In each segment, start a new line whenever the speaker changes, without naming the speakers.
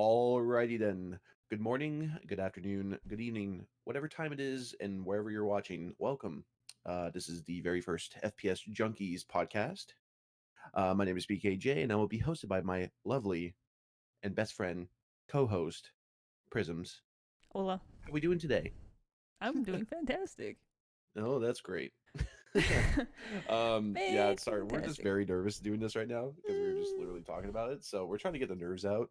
Alrighty then. Good morning, good afternoon, good evening, whatever time it is, and wherever you're watching. Welcome. This is the very first FPS Junkies podcast. My name is BKJ, and I will be hosted by my lovely and best friend, co-host, Prisms.
Hola.
How are we doing today?
I'm doing fantastic.
Oh, that's great. Yeah, sorry, we're just
Fantastic.
very nervous doing this right now because we were just literally talking about it. So we're trying to get the nerves out.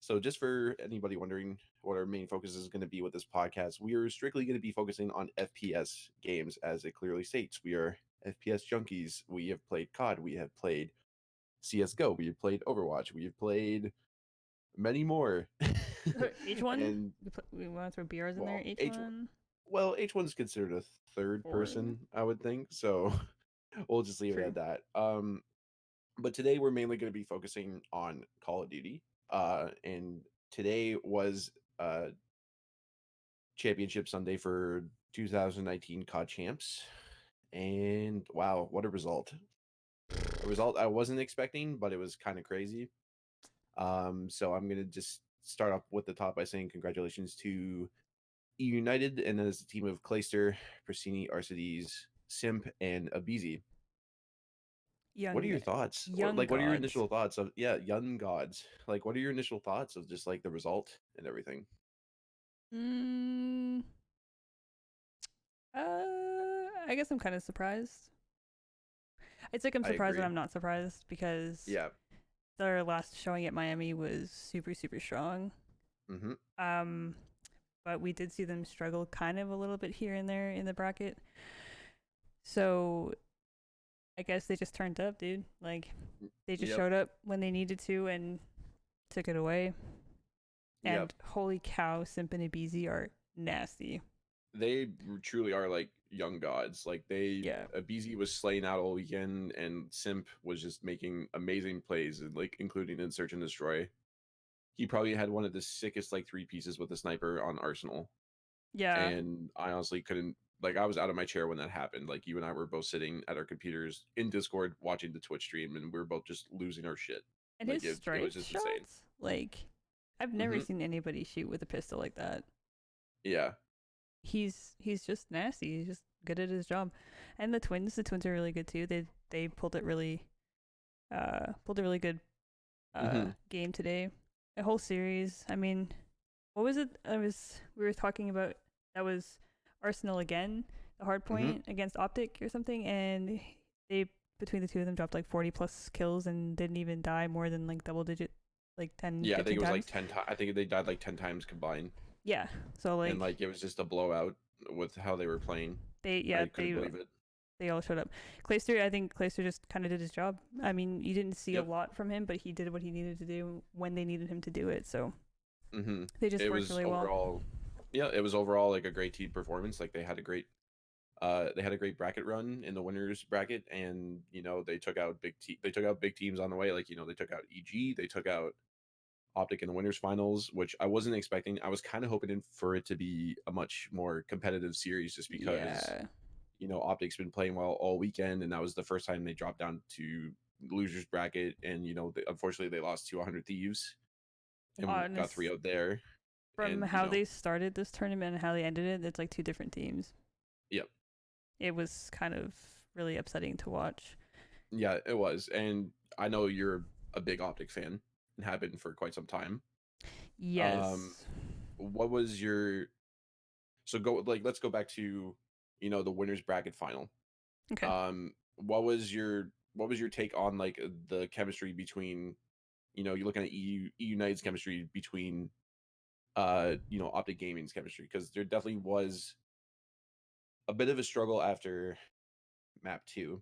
So, just for anybody wondering what our main focus is going to be with this podcast, we are strictly going to be focusing on FPS games, as it clearly states. We are FPS junkies. We have played COD, we have played CS:GO, we have played Overwatch, we have played many more.
H1?
And
We want to throw BRs in there.
well,
H1?
H1 is considered a third
Foreign?
person, I would think. So we'll just leave it
True.
at that. But today we're mainly going to be focusing on Call of Duty. And today was Championship Sunday for 2019 COD Champs. And wow, what a result. A result I wasn't expecting, but it was kind of crazy. So I'm going to just start off with the top by saying congratulations to E United and as a team of Clayster, Prasini, Arcides, Simp, and Abizi. What are
Young
your thoughts?
young
What are your
gods.
initial thoughts of Young Gods? Like, what are your initial thoughts of just like the result and everything?
Mm, I guess I'm kind of surprised. It's like I'm
I
surprised that
agree.
I'm not surprised because
Yeah.
their last showing at Miami was super super strong.
Mm-hmm.
Um, but we did see them struggle kind of a little bit here and there in the bracket. So I guess they just turned up, dude. Like they just
Yep.
showed up when they needed to and took it away.
Yep.
And holy cow, Simp and Ibizi are nasty.
They truly are like young gods. Like they,
Yeah.
Abizi was slaying out all weekend, and Simp was just making amazing plays, and like including in Search and Destroy. He probably had one of the sickest like three pieces with the sniper on Arsenal,
Yeah.
and I honestly couldn't. Like I was out of my chair when that happened. Like you and I were both sitting at our computers in Discord watching the Twitch stream, and we were both just losing our shit.
And
Like
his
it was
striped
just insane.
shots, like I've never
Hmm.
seen anybody shoot with a pistol like that.
Yeah.
He's just nasty. He's just good at his job. And the twins are really good too. They pulled a really good
Hmm.
game today. A whole series. I mean, what was it? I was we were talking about that was Arsenal again, the hard
Hmm.
point against Optic or something, and they between the two of them dropped like 40 plus kills and didn't even die more than like double digit, like 10,
Yeah, I think
15
it was like
times.
10 times. I think they died like 10 times combined,
Yeah, so
and
like
like it was just a blowout with how they were playing.
they yeah
I couldn't believe it.
they all showed up. Clayster, I think Clayster just kind of did his job. I mean, you didn't see a
Yep.
lot from him, but he did what he needed to do when they needed him to do it. So
Hmm.
they just
It
worked
was
really well.
overall, yeah, it was overall like a great team performance. Like they had a great bracket run in the winners bracket, and they took out big teams on the way. Like they took out EG, they took out Optic in the winners finals, which I wasn't expecting. I was kind of hoping for it to be a much more competitive series, just because
Yeah,
Optic's been playing well all weekend, and that was the first time they dropped down to losers bracket, and unfortunately they lost to 100 Thieves and got
honest
3 out there,
from
and
how they started this tournament and how they ended it, it's like two different teams.
yep,
It was kind of really upsetting to watch.
yeah, it was. And I know you're a big Optic fan and have been for quite some time. Um,
Yes.
what was your let's go back to the winners bracket final.
Okay.
What was your take on like the chemistry between you're looking at EU United's chemistry between Optic Gaming's chemistry, because there definitely was a bit of a struggle after map 2,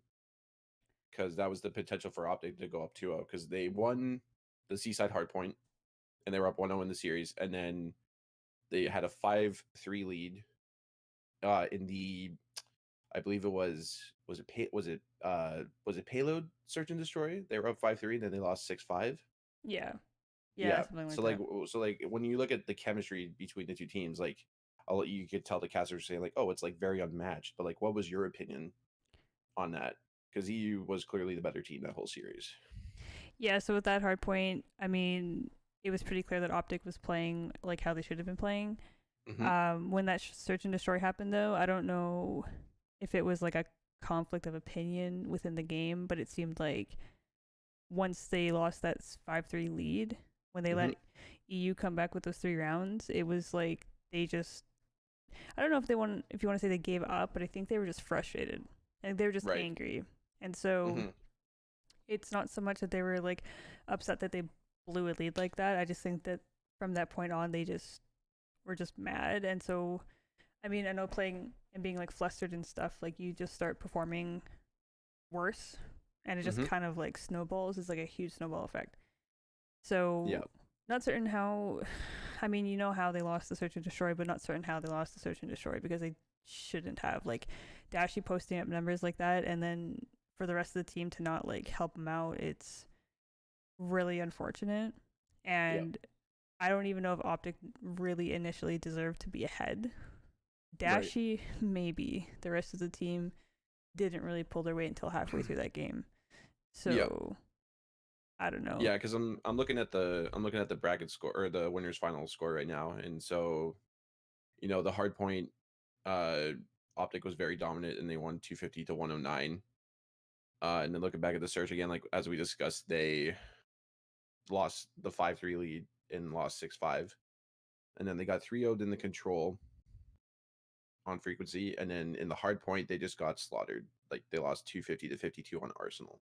because that was the potential for Optic to go up 2-0, because they won the Seaside Hardpoint and they were up 1-0 in the series, and then they had a 5-3 lead in the, I believe it was it Payload Search and Destroy. They were up 5-3, then they lost 6-5.
Yeah. Yeah,
Yeah.
something like
So like
that.
when you look at the chemistry between the two teams, like you could tell the casters saying like, oh, it's like very unmatched. But like, what was your opinion on that? Because EU was clearly the better team that whole series.
Yeah, so with that hard point, I mean, it was pretty clear that Optic was playing like how they should have been playing.
Hmm.
When that search and destroy happened, though, I don't know if it was like a conflict of opinion within the game, but it seemed like once they lost that 5-3 lead, when they
Hmm.
let EU come back with those 3 rounds, it was like they just, I don't know if they want, if you want to say they gave up, but I think they were just frustrated and they were just
Right.
angry. And so
Hmm.
it's not so much that they were like upset that they blew a lead like that. I just think that from that point on, they just were just mad. And so, I mean, I know playing and being like flustered and stuff, like you just start performing worse and it just
Hmm.
kind of like snowballs. It's like a huge snowball effect. So,
Yeah.
not certain how, I mean, you know how they lost the search and destroy, but not certain how they lost the search and destroy because they shouldn't have. Like, Dashy posting up numbers like that and then for the rest of the team to not like help them out, it's really unfortunate.
Yeah.
And I don't even know if Optic really initially deserved to be ahead.
Right.
Dashy, maybe. The rest of the team didn't really pull their weight until halfway through that game.
Yeah.
So I don't know.
Yeah, because I'm looking at the bracket score or the winners final score right now, and so the hard point, uh, Optic was very dominant, and they won 250 to 109. And then looking back at the search again, like as we discussed, they lost the 5-3 lead and lost 6-5, and then they got 3-0'd in the control on frequency, and then in the hard point they just got slaughtered. Like they lost 250 to 52 on Arsenal.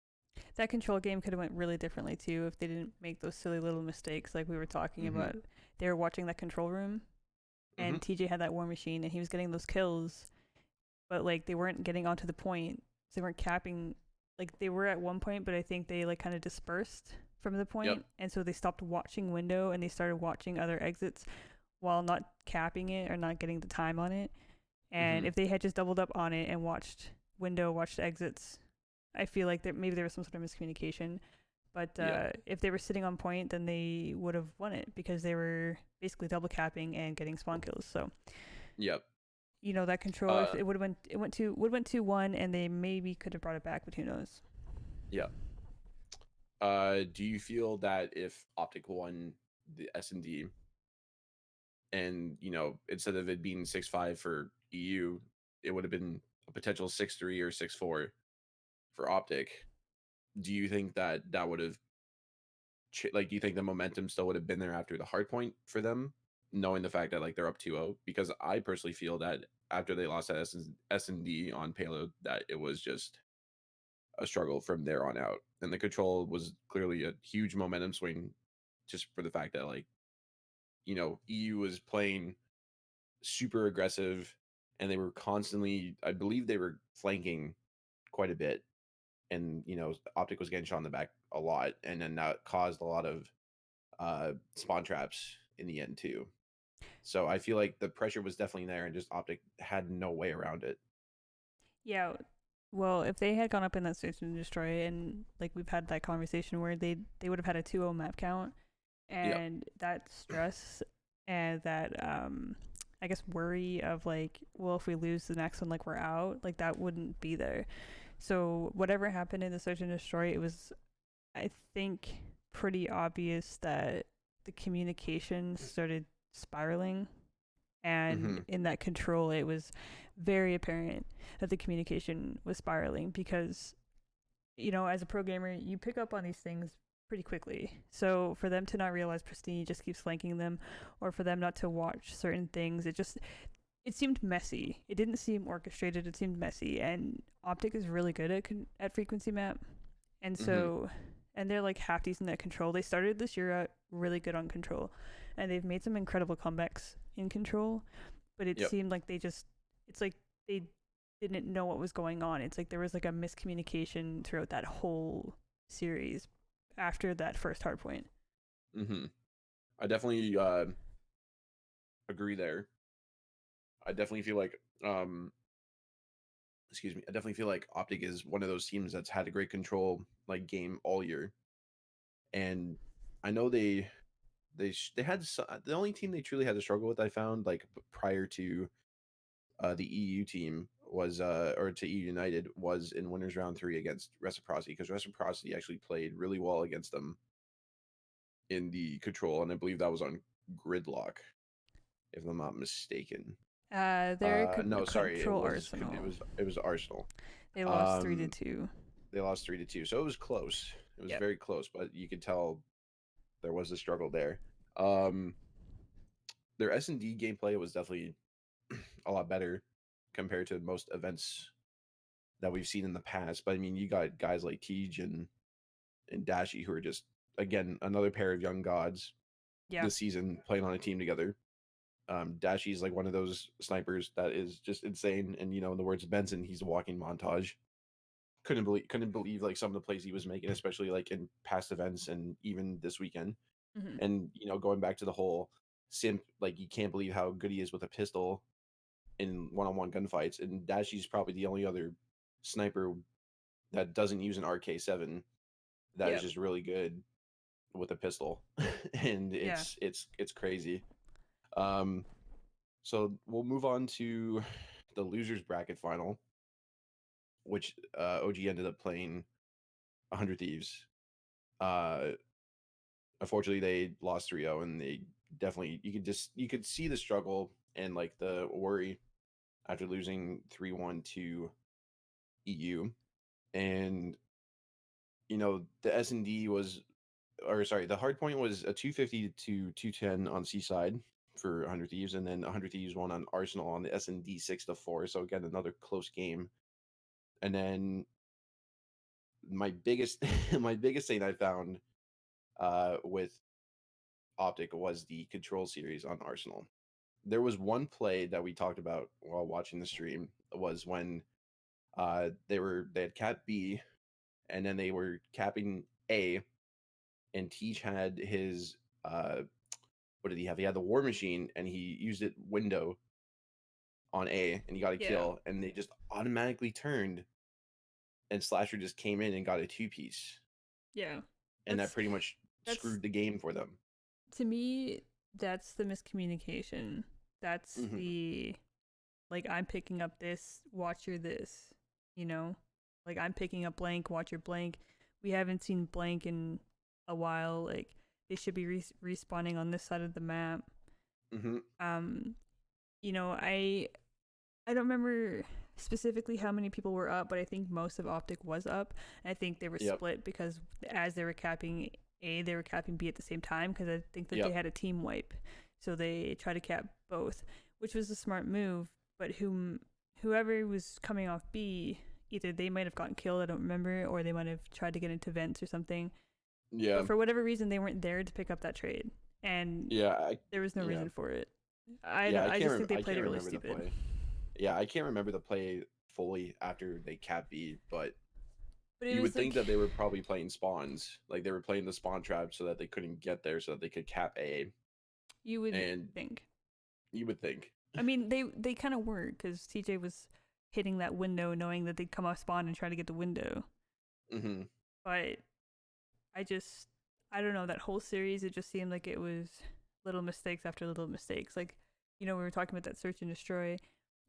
That control game could have went really differently too if they didn't make those silly little mistakes like we were talking
Mm-hmm.
about. They were watching that control room
Mm-hmm.
and TJ had that war machine and he was getting those kills, but like they weren't getting onto the point. So they weren't capping, like they were at one point, but I think they like kind of dispersed from the
Yep.
point and so they stopped watching window and they started watching other exits while not capping it or not getting the time on it. And
Mm-hmm.
if they had just doubled up on it and watched window, watched exits, I feel like maybe there was some sort of miscommunication. But
Yeah.
if they were sitting on point, then they would have won it because they were basically double capping and getting spawn kills. So
Yep.
that control, if
Uh.
it would have went, it went 2-1, and they maybe could have brought it back, but who knows?
Yeah. Do you feel that if Optic won the S&D and instead of it being 6-5 for EU, it would have been a potential 6-3 or 6-4 for Optic? Do you think that would have like, do you think the momentum still would have been there after the hard point for them, knowing the fact that like they're up 2-0? Because I personally feel that after they lost that S&D on payload, that it was just a struggle from there on out, and the control was clearly a huge momentum swing, just for the fact that like EU was playing super aggressive, and they were constantly, I believe they were flanking quite a bit, and Optic was getting shot in the back a lot, and then that caused a lot of spawn traps in the end too. So I feel like the pressure was definitely there, and just Optic had no way around it.
Yeah. Well, if they had gone up in that search and destroy, and like we've had that conversation where they would have had a 2-0 map count,
Yep.
and that stress and that I guess worry of like, well, if we lose the next one, like we're out, like that wouldn't be there. So whatever happened in the search and destroy, it was, I think, pretty obvious that the communication started spiraling, and
Mm-hmm.
in that control, it was very apparent that the communication was spiraling because as a pro gamer, you pick up on these things pretty quickly. So for them to not realize Pristine just keeps flanking them, or for them not to watch certain things, it seemed messy. It didn't seem orchestrated. It seemed messy. And Optic is really good at frequency map, and
Mm-hmm.
so and they're like half decent at control. They started this year out really good on control, and they've made some incredible comebacks in control. But it
Yep.
seemed like it's like they didn't know what was going on. It's like there was like a miscommunication throughout that whole series after that first hard point.
Mm-hmm. I definitely agree there. I definitely feel like excuse me, I definitely feel like Optic is one of those teams that's had a great control like game all year. And I know they had the only team they truly had to struggle with, I found, like prior to the EU team was or to EU United, was in winners round 3 against Reciprocity, because Reciprocity actually played really well against them. in the control, and I believe that was on Gridlock, if I'm not mistaken.
Their
No, sorry,
control Arsenal.
it was Arsenal.
They lost three to
Um,
two.
they lost 3-2, so it was close. It was
Yep.
very close, but you could tell there was a struggle there. Um, their S&D gameplay was definitely a lot better compared to most events that we've seen in the past. But I mean, you got guys like Tej and Dashi who are just again another pair of young gods
Yeah.
this season playing on a team together. Dashi is like one of those snipers that is just insane, and in the words of Benson, he's a walking montage. Couldn't believe like some of the plays he was making, especially like in past events and even this weekend.
Mm-hmm.
And going back to the whole simp, like you can't believe how good he is with a pistol in one-on-one gunfights. And Dashi's probably the only other sniper that doesn't use an RK7 that is
Yep.
just really good with a pistol, and
Yeah.
it's crazy. Um, so we'll move on to the losers bracket final, which OG ended up playing 100 Thieves. Uh, Unfortunately, they lost 3-0, and they definitely you could see the struggle and like the worry after losing 3-1 to EU. And the S&D was, or sorry, the hard point was a 250 to 210 on Seaside for 100 Thieves, and then 100 Thieves won on Arsenal on the S&D 6-4. So again, another close game. And then my biggest my biggest thing I found with Optic was the control series on Arsenal. There was one play that we talked about while watching the stream, was when they had cap B, and then they were capping A, and Teach had his what did he have? He had the War Machine, and he used it window on A, and he got a
Yeah.
kill, and they just automatically turned, and Slasher just came in and got a 2-piece,
Yeah.
and that
That's
pretty much
that's
screwed the game for them.
to me. That's the miscommunication. That's
Mm-hmm.
the like I'm picking up this. Watch your this. You know, like I'm picking up blank. Watch your blank. We haven't seen blank in a while. Like they should be respawning on this side of the map.
Mm-hmm.
Um, I don't remember specifically how many people were up, but I think most of Optic was up. And I think they were
Yep.
split because as they were capping A, they were capping B at the same time because I think that they
Yep.
had a team wipe. So they tried to cap both, which was a smart move. But whoever was coming off B, either they might have gotten killed, I don't remember, or they might have tried to get into vents or something.
Yeah.
But for whatever reason, they weren't there to pick up that trade, and
Yeah.
there was no
Yeah.
reason for it. I
Yeah.
don't. I just think they
I
played
can't
it really
remember the
stupid.
play. Yeah, I can't remember the play fully after they cap B, but
But it
you would
was
think
like
that they were probably playing spawns, like they were playing the spawn trap so that they couldn't get there, so that they could cap A.
you would
And
think.
you would think.
I mean, they kind of were because TJ was hitting that window, knowing that they'd come off spawn and try to get the window.
Mm-hmm.
But I don't know, that whole series. It just seemed like it was little mistakes after little mistakes. Like, we were talking about that search and destroy,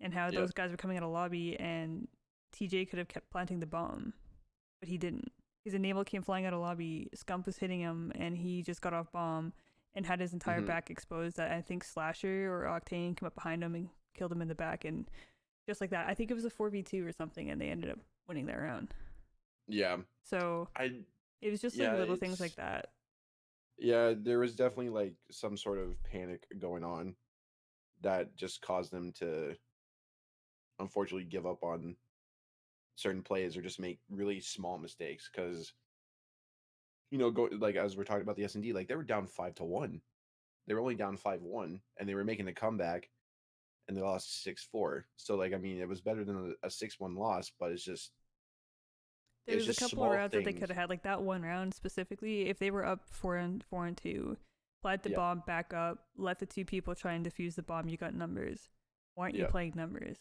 and how
Yep.
those guys were coming out of lobby, and TJ could have kept planting the bomb, but he didn't. His enable came flying out of lobby. Scump was hitting him, and he just got off bomb and had his entire
Mm-hmm.
back exposed. That I think Slasher or Octane came up behind him and killed him in the back, and just like that. I think it was a 4v2 or something, and they ended up winning that round.
Yeah.
So
I
it was just like
yeah,
little things like that.
yeah, there was definitely like some sort of panic going on that just caused them to unfortunately give up on certain plays or just make really small mistakes, because go like as we're talking about the S&D, like they were down 5-1. They were only down 5-1, and they were making a comeback, and they lost 6-4. So like I mean, it was better than a 6-1 loss, but
There
it's
was a
just
couple of
small
rounds that they could
things.
have had, like that one round specifically. If they were up 4-2, plant the
Yep.
bomb back up, let the two people try and defuse the bomb. You got numbers. Why aren't you
Yep.
playing numbers?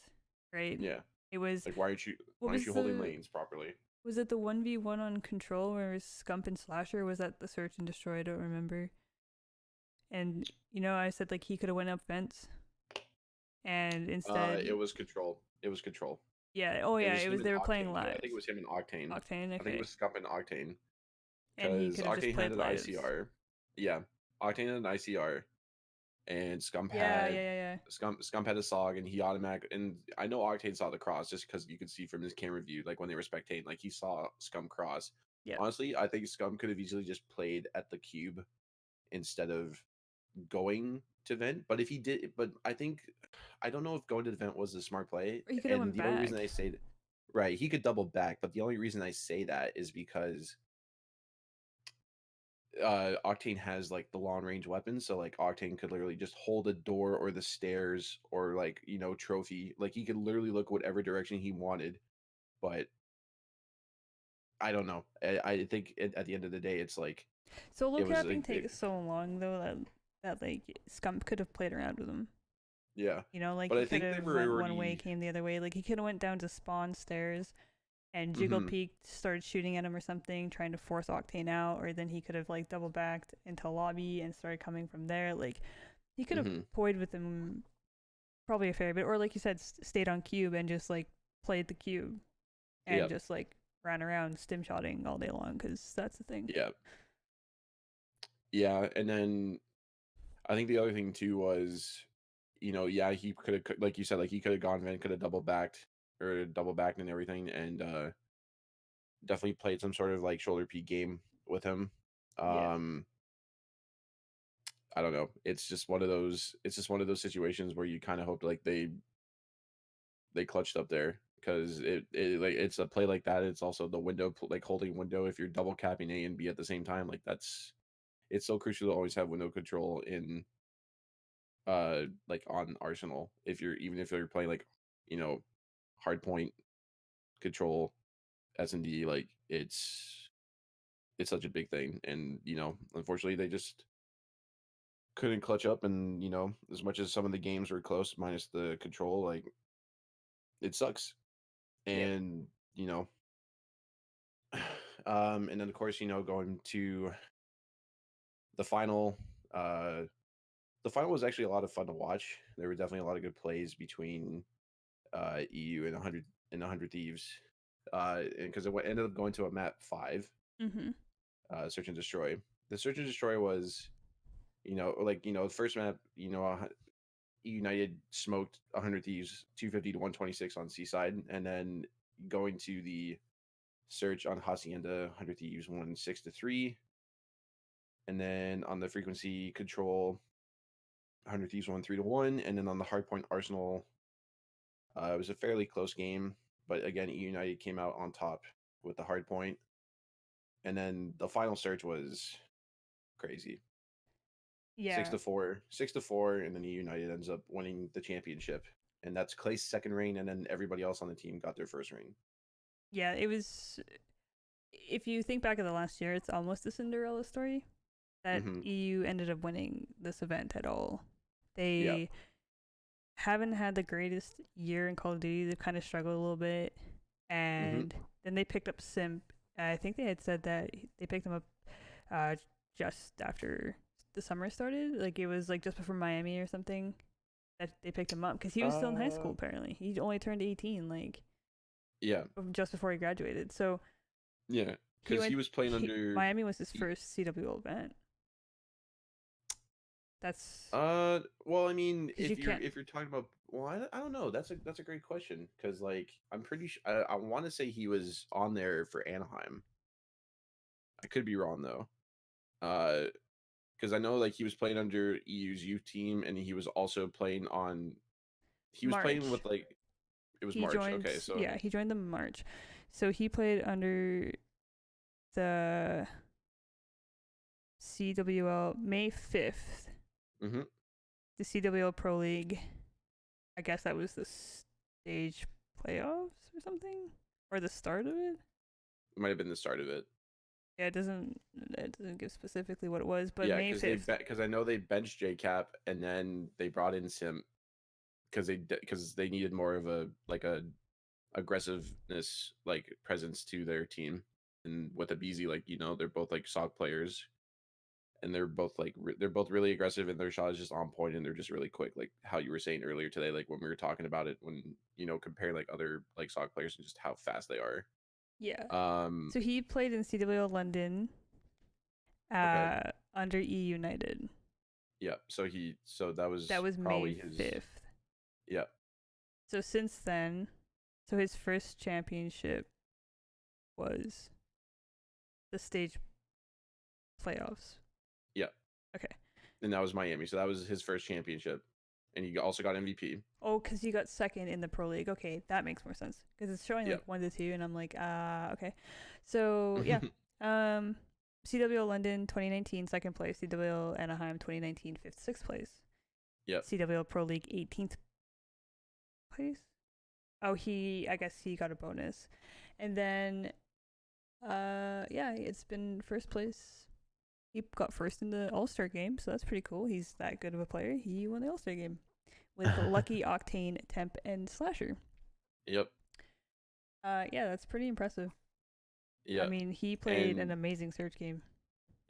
Right?
Yeah.
It was
Like
what
why aren't
was
you holding
the
lanes properly?
was it the 1v1 on control where it was Scump and Slasher? Was that the search and destroy? I don't remember. And I said like he could have went up vents, and instead,
It was control. It was control.
yeah, oh
It
yeah,
was
it
him
was
and
they were playing
Octane too. I
lives.
think it was him and Octane.
Octane,
I think it
okay,
was Scump and Octane,
and he
because
could have just
Octane had
played
an
lives.
ICR. yeah, Octane had an ICR, and
Yeah, yeah, yeah, yeah.
Scump had a SOG, and he automatic. And I know Octane saw the cross just because you could see from his camera view, like when they were spectating, like he saw Scum cross.
Yeah.
Honestly, I think Scum could have easily just played at the cube instead of going to vent. But if he did, but I don't know if going to the vent was a smart play.
Or he could have
And
went
the only reason
back.
I say that, right, he could double back. But the only reason I say that is because Octane has like the long range weapons, so like Octane could literally just hold a door or the stairs or like trophy. Like he could literally look whatever direction he wanted. But I don't know. I think at the end of the day, it's like
Solo
it was
capping
like
takes so long though that like Scump could have played around with him.
yeah.
Like
But
he
I
could
think they
have
were
went one way,
already.
came the other way. Like he could have went down to spawn stairs and Jiggle
Hmm.
peeked, started shooting at him or something, trying to force Octane out, or then he could have like double backed into lobby and started coming from there. Like he could have
Hmm.
toyed with him probably a fair bit, or like you said, stayed on cube and just like played the cube and
Yeah.
just like ran around stim shotting all day long because that's the thing.
Yeah. Yeah. And then I think the other thing too was, yeah, he could have, like you said, like he could have gone Van, could have double backed and everything, and definitely played some sort of like shoulder peak game with him.
Yeah,
Um, I don't know. It's just one of those. It's just one of those situations where you kind of hope like they clutched up there because it like it's a play like that. It's also the window like holding window if you're double capping A and B at the same time. Like that's it's so crucial to always have window control in like on Arsenal if you're even if you're playing like you know hard point control S&D, like it's such a big thing. And unfortunately they just couldn't clutch up. And as much as some of the games were close minus the control, like it sucks.
yep.
And and then of course going to the final. The final was actually a lot of fun to watch. There were definitely a lot of good plays between EU and 100 Thieves, and because ended up going to a map 5,
Mhm.
Search and Destroy. The Search and Destroy was, the first map, United smoked 100 Thieves 250 to 126 on Seaside, and then going to the Search on Hacienda, 100 Thieves won 6-3, and then on the frequency control, 100 Thieves won 3-1, and then on the hardpoint Arsenal, it was a fairly close game, but again, E United came out on top with the hard point. And then the final search was crazy. Six
Yeah,
to four, 6-4, and then E United ends up winning the championship. And that's Clay's second reign, and then everybody else on the team got their first reign.
yeah. It was. If you think back of the last year, it's almost a Cinderella story that
Mm-hmm.
EU ended up winning this event at all.
Yeah.
They haven't had the greatest year in Call of Duty. They've kind of struggled a little bit,
Mm-hmm.
and then they picked up Simp. I think they had said that they picked him up uh, just after the summer started. Like it was like just before Miami or something that they picked him up because he was still in high school.
Uh,
Apparently, he only turned 18, like
yeah.
just before he graduated. So
Yeah.
he
Because he
went.
was playing under.
Miami was his
he-
first CWL event. That's
Well, I mean,
because you can't.
if you're talking about, well, I don't know. That's a great question because like I'm pretty sure I want to say he was on there for Anaheim. I could be wrong though. Because I know like he was playing under EU's youth team, and he was also playing on. He was playing
March.
with like it was
He
March.
joined.
Okay, so
Yeah, he joined them in March. So he played under the CWL May 5th.
hmm
The CWL Pro League. I guess that was the stage playoffs or something, or the start of it.
it might have been the start of it.
Yeah, it doesn't give specifically what it was, but
Yeah,
May 5th.
because I know they benched JCap and then they brought in Sim because they needed more of a like a aggressiveness like presence to their team. And with Abizi, like they're both like SOC players, and they're both like they're both really aggressive, and their shot is just on point, and they're just really quick, like how you were saying earlier today, like when we were talking about it, when comparing like other like SOC players and just how fast they are.
Yeah.
um
So he played in CWL London
okay.
under E United.
Yeah. So that
That
was
was May
probably his.
5th.
Yeah.
So since then, so his first championship was the stage playoffs.
Yeah.
Okay.
And that was Miami. So that was his first championship, and he also got MVP.
Oh, because you got second in the Pro League. Okay, that makes more sense. Because it's showing
Yeah.
like 1 to 2, and I'm like, okay. So yeah, um, CWL London 2019 second place, CWL Anaheim 2019 fifth, sixth place,
Yep.
CWL Pro League 18th place. Oh, I guess he got a bonus, and then yeah, it's been first place. He got first in the All Star game, so that's pretty cool. He's that good of a player. He won the All Star game with Lucky, Octane, Temp, and Slasher.
Yep.
Yeah, that's pretty impressive. I
Yep.
mean, he played an
And
amazing search game.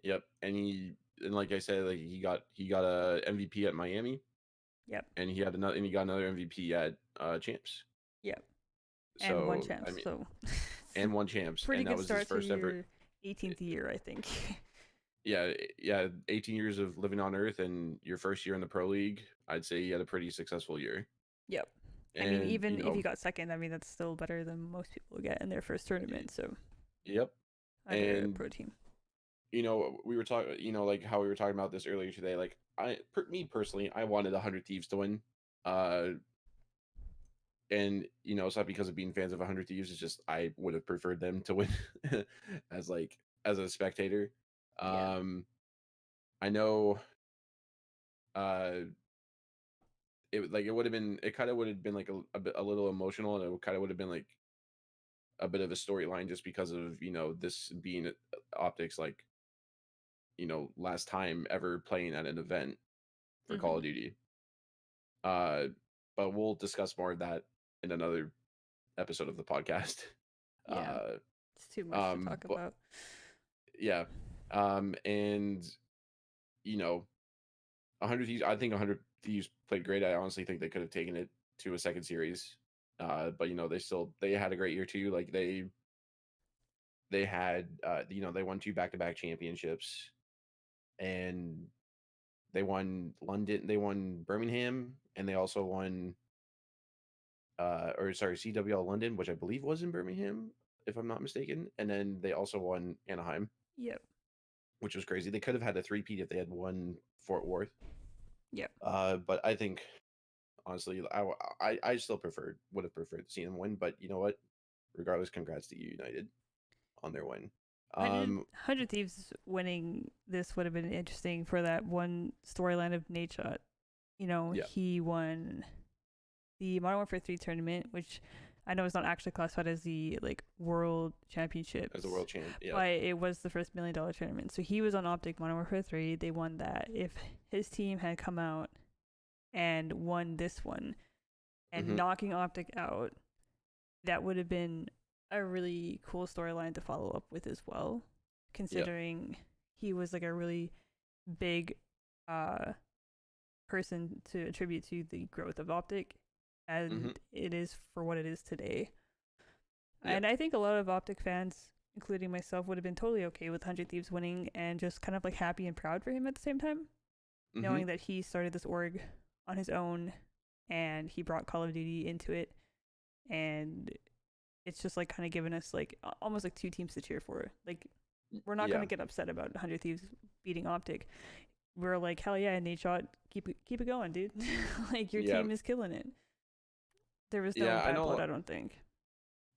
yep. And like I said, like he got a MVP at Miami,
Yep,
and he got another MVP at Champs.
yep, and one
So I
champs.
mean,
So
and one Champs,
pretty
and that
good
was his
start to
first ever.
your 18th year, I think.
Yeah, yeah, 18 years of living on Earth, and your first year in the Pro League. I'd say he had a pretty successful year.
Yep. I mean,
And
even if you got second, I mean that's still better than most people get in their first tournament. So
yep.
under a
And
pro team.
we were talking, like how we were talking about this earlier today. Like me personally, I wanted 100 Thieves to win. Uh, and it's not because of being fans of 100 Thieves. It's just I would have preferred them to win as a spectator.
Yeah.
I know. Uh, it would have been it kind of would have been like a little emotional, and it kind of would have been like a bit of a storyline just because of this being optics like last time ever playing at an event for Call
Mm-hmm.
of Duty. Uh, but we'll discuss more of that in another episode of the podcast.
Yeah.
Uh,
It's too much to talk
but
about.
yeah, and you know, 100 Thieves. I think 100 Thieves played great. I honestly think they could have taken it to a second series. But they had a great year too. Like they had they won two back-to-back championships, and they won London, they won Birmingham, and they also won or sorry, CWL London, which I believe was in Birmingham, if I'm not mistaken. And then they also won Anaheim,
Yep.
which was crazy. They could have had a three-peat if they had won Fort Worth.
Yep.
But I think honestly, I still would have preferred to see them win. But you know what? Regardless, congrats to United on their win.
100 Thieves winning this would have been interesting for that one storyline of Nate Shot.
Yeah.
He won the Modern Warfare 3 tournament, which I know is not actually classified as the world championships.
As the world champ, yeah.
But it was the first $1 million tournament. So he was on Optic Modern Warfare 3. They won that. If his team had come out and won this one and knocking Optic out, that would have been a really cool storyline to follow up with as well, considering he was a really big person to attribute to the growth of Optic, and it is for what it is today. And I think a lot of Optic fans, including myself, would have been totally okay with 100 Thieves winning and just kind of happy and proud for him at the same time, knowing that he started this org on his own and he brought Call of Duty into it, and it's just kind of given us almost two teams to cheer for. We're not going to get upset about 100 Thieves beating Optic. We're like, hell yeah, Nate Shot, keep it going, dude. Your team is killing it. There was no bad blood, I don't think.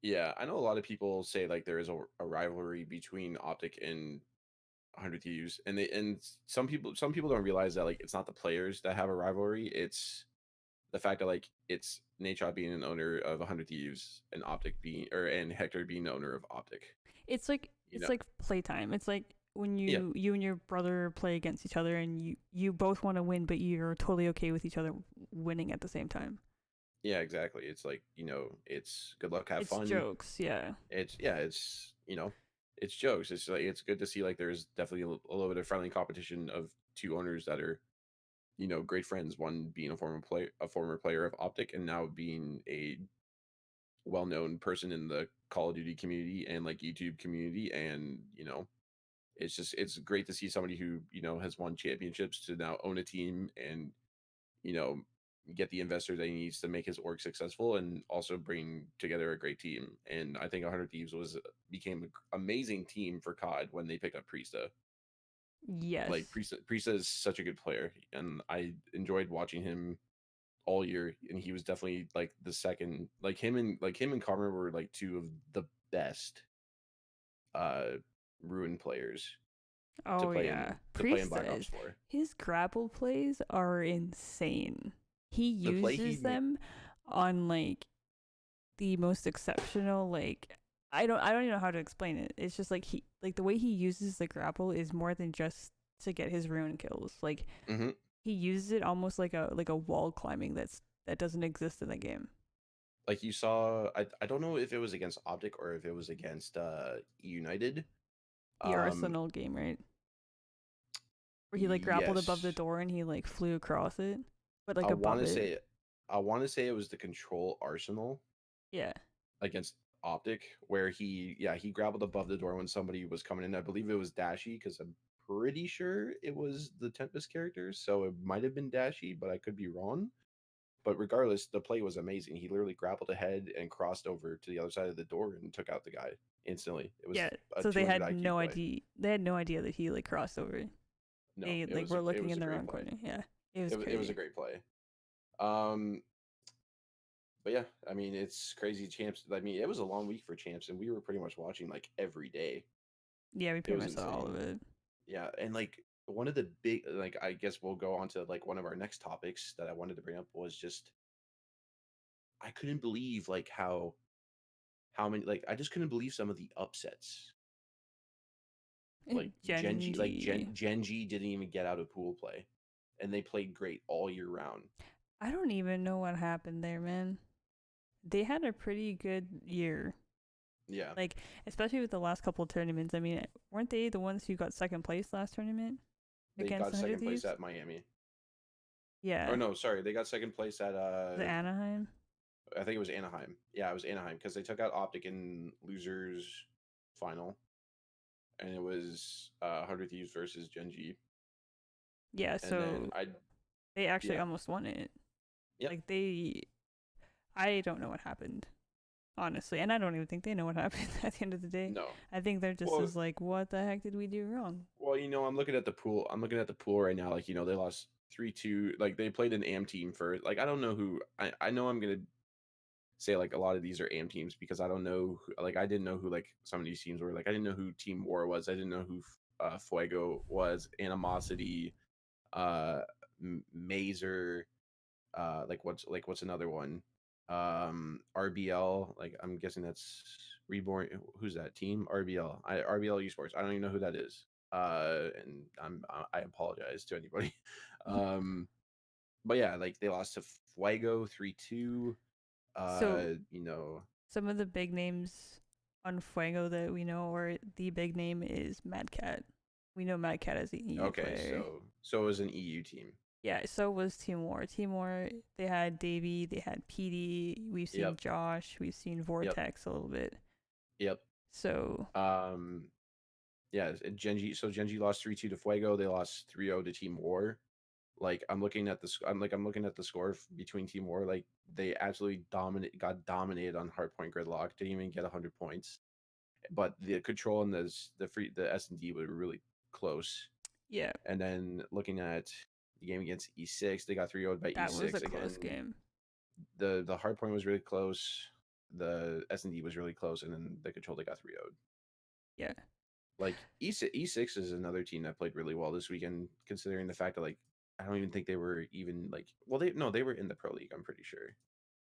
Yeah, I know a lot of people say there is a rivalry between Optic and 100 Thieves, and some people don't realize that it's not the players that have a rivalry. It's the fact that it's Nate Shot being an owner of 100 Thieves and Optic and Hector being the owner of Optic.
It's like playtime. It's like when you and your brother play against each other and you both want to win, but you're totally okay with each other winning at the same time.
Yeah, exactly. It's it's good luck, have fun.
It's jokes, yeah.
It's it's jokes. It's it's good to see there's definitely a little bit of friendly competition of two owners that are great friends. One being a former player of Optic, and now being a well-known person in the Call of Duty community and YouTube community, and it's great to see somebody who has won championships to now own a team and you know get the investor that he needs to make his org successful and also bring together a great team. And I think 100 Thieves became an amazing team for COD when they picked up Priesta. Like
Yes.
Priesta is such a good player, and I enjoyed watching him all year. And he was definitely like the second, like him and Karma were like two of the best uh ruin players
Oh yeah.
to play in
Priest
Black Ops
is
4.
his grapple plays are insane. He
The play he
uses
made.
them on like the most exceptional like I don't even know how to explain it. It's just like he like the way he uses the grapple is more than just to get his ruin kills. Like
Hmm.
he uses it almost like a wall climbing that doesn't exist in the game.
Like you saw, I don't know if it was against Optic or if it was against United.
The
Um,
Arsenal game, right? Where he like grappled above the
yes,
door and he like flew across it, but
I
like
want
above
to
it.
say I want to say it was the Control Arsenal
Yeah.
against Optic, where he grappled above the door when somebody was coming in. I believe it was Dashy because I'm pretty sure it was the Tempest character, so it might have been Dashy, but I could be wrong. But regardless, the play was amazing. He literally grappled ahead and crossed over to the other side of the door and took out the guy instantly. It
Yeah.
was a
So they
200
had
IQ
no
play.
idea. They had no idea that he like crossed over.
No,
They like were
it
looking
was
in
a
the
great
wrong
play.
corner. Yeah. It was
It was a
crazy.
great play. Um, but yeah, I mean, it's crazy champs. I mean, it was a long week for champs, and we were pretty much watching like every day.
Yeah, we
It
pretty
was
much saw all of
insane.
it.
Yeah, and like one of the big, like I guess we'll go on to like one of our next topics that I wanted to bring up was just I couldn't believe like how many like I just couldn't believe some of the upsets. Like
Genji.
Genji didn't even get out of pool play, and they played great all year round.
I don't even know what happened there, man. They had a pretty good year.
Yeah,
Like, especially with the last couple of tournaments. I mean, weren't they the ones who got second place last tournament
they
against
got
the 100
second place
Thieves?
at Miami. Or
Yeah.
no, sorry, they got second place at
The Anaheim?
I think it was Anaheim. Yeah, it was Anaheim because they took out Optic in losers final, and it was 100 Thieves versus Genji,
Yeah,
and then
so they actually
yeah,
almost won it.
yep,
Like, I don't know what happened, honestly. And I don't even think they know what happened at the end of the day.
no,
I think they're just
well,
as like, what the heck did we do wrong?
I'm looking at the pool. I'm looking at the pool right now. Like they lost 3-2. Like they played an AM team for like I don't know who. I know I'm gonna say like a lot of these are AM teams because I don't know like I didn't know who like some of these teams were. Like I didn't know who Team War was. I didn't know who Fuego was. Animosity, uh, Mazer. What's another one? RBL. Like I'm guessing that's Reborn. Who's that team? RBL. RBL Esports. I don't even know who that is. And I apologize to anybody. um, but yeah, like they lost to Fuego 3-2.
So,
You know,
some of the big names on Fuego that we know, or the big name is Mad Cat. We know Mad Cat as the EU
okay,
player.
so it was an EU team.
Yeah, so was Team War. Team War, they had Davey, they had PD, we've seen
Yep,
Josh, we've seen
yep,
Vortex a little bit.
yep.
So,
Um, yeah, Genji. So Genji lost 3-2 to Fuego. They lost 3-0 to Team War. Like I'm looking at the score between Team War. Like they absolutely got dominated on hardpoint gridlock. Didn't even get 100 points. But the control and the S&D were really close.
yeah,
And then looking at the game against E6, they got 3-0 by
that was a
E6
close
again.
game.
The hardpoint was really close. The S&D was really close, and then the control they got 3-0.
Yeah.
Like E6 is another team that played really well this weekend, considering the fact that like I don't even think they were even like they were in the pro league. I'm pretty sure.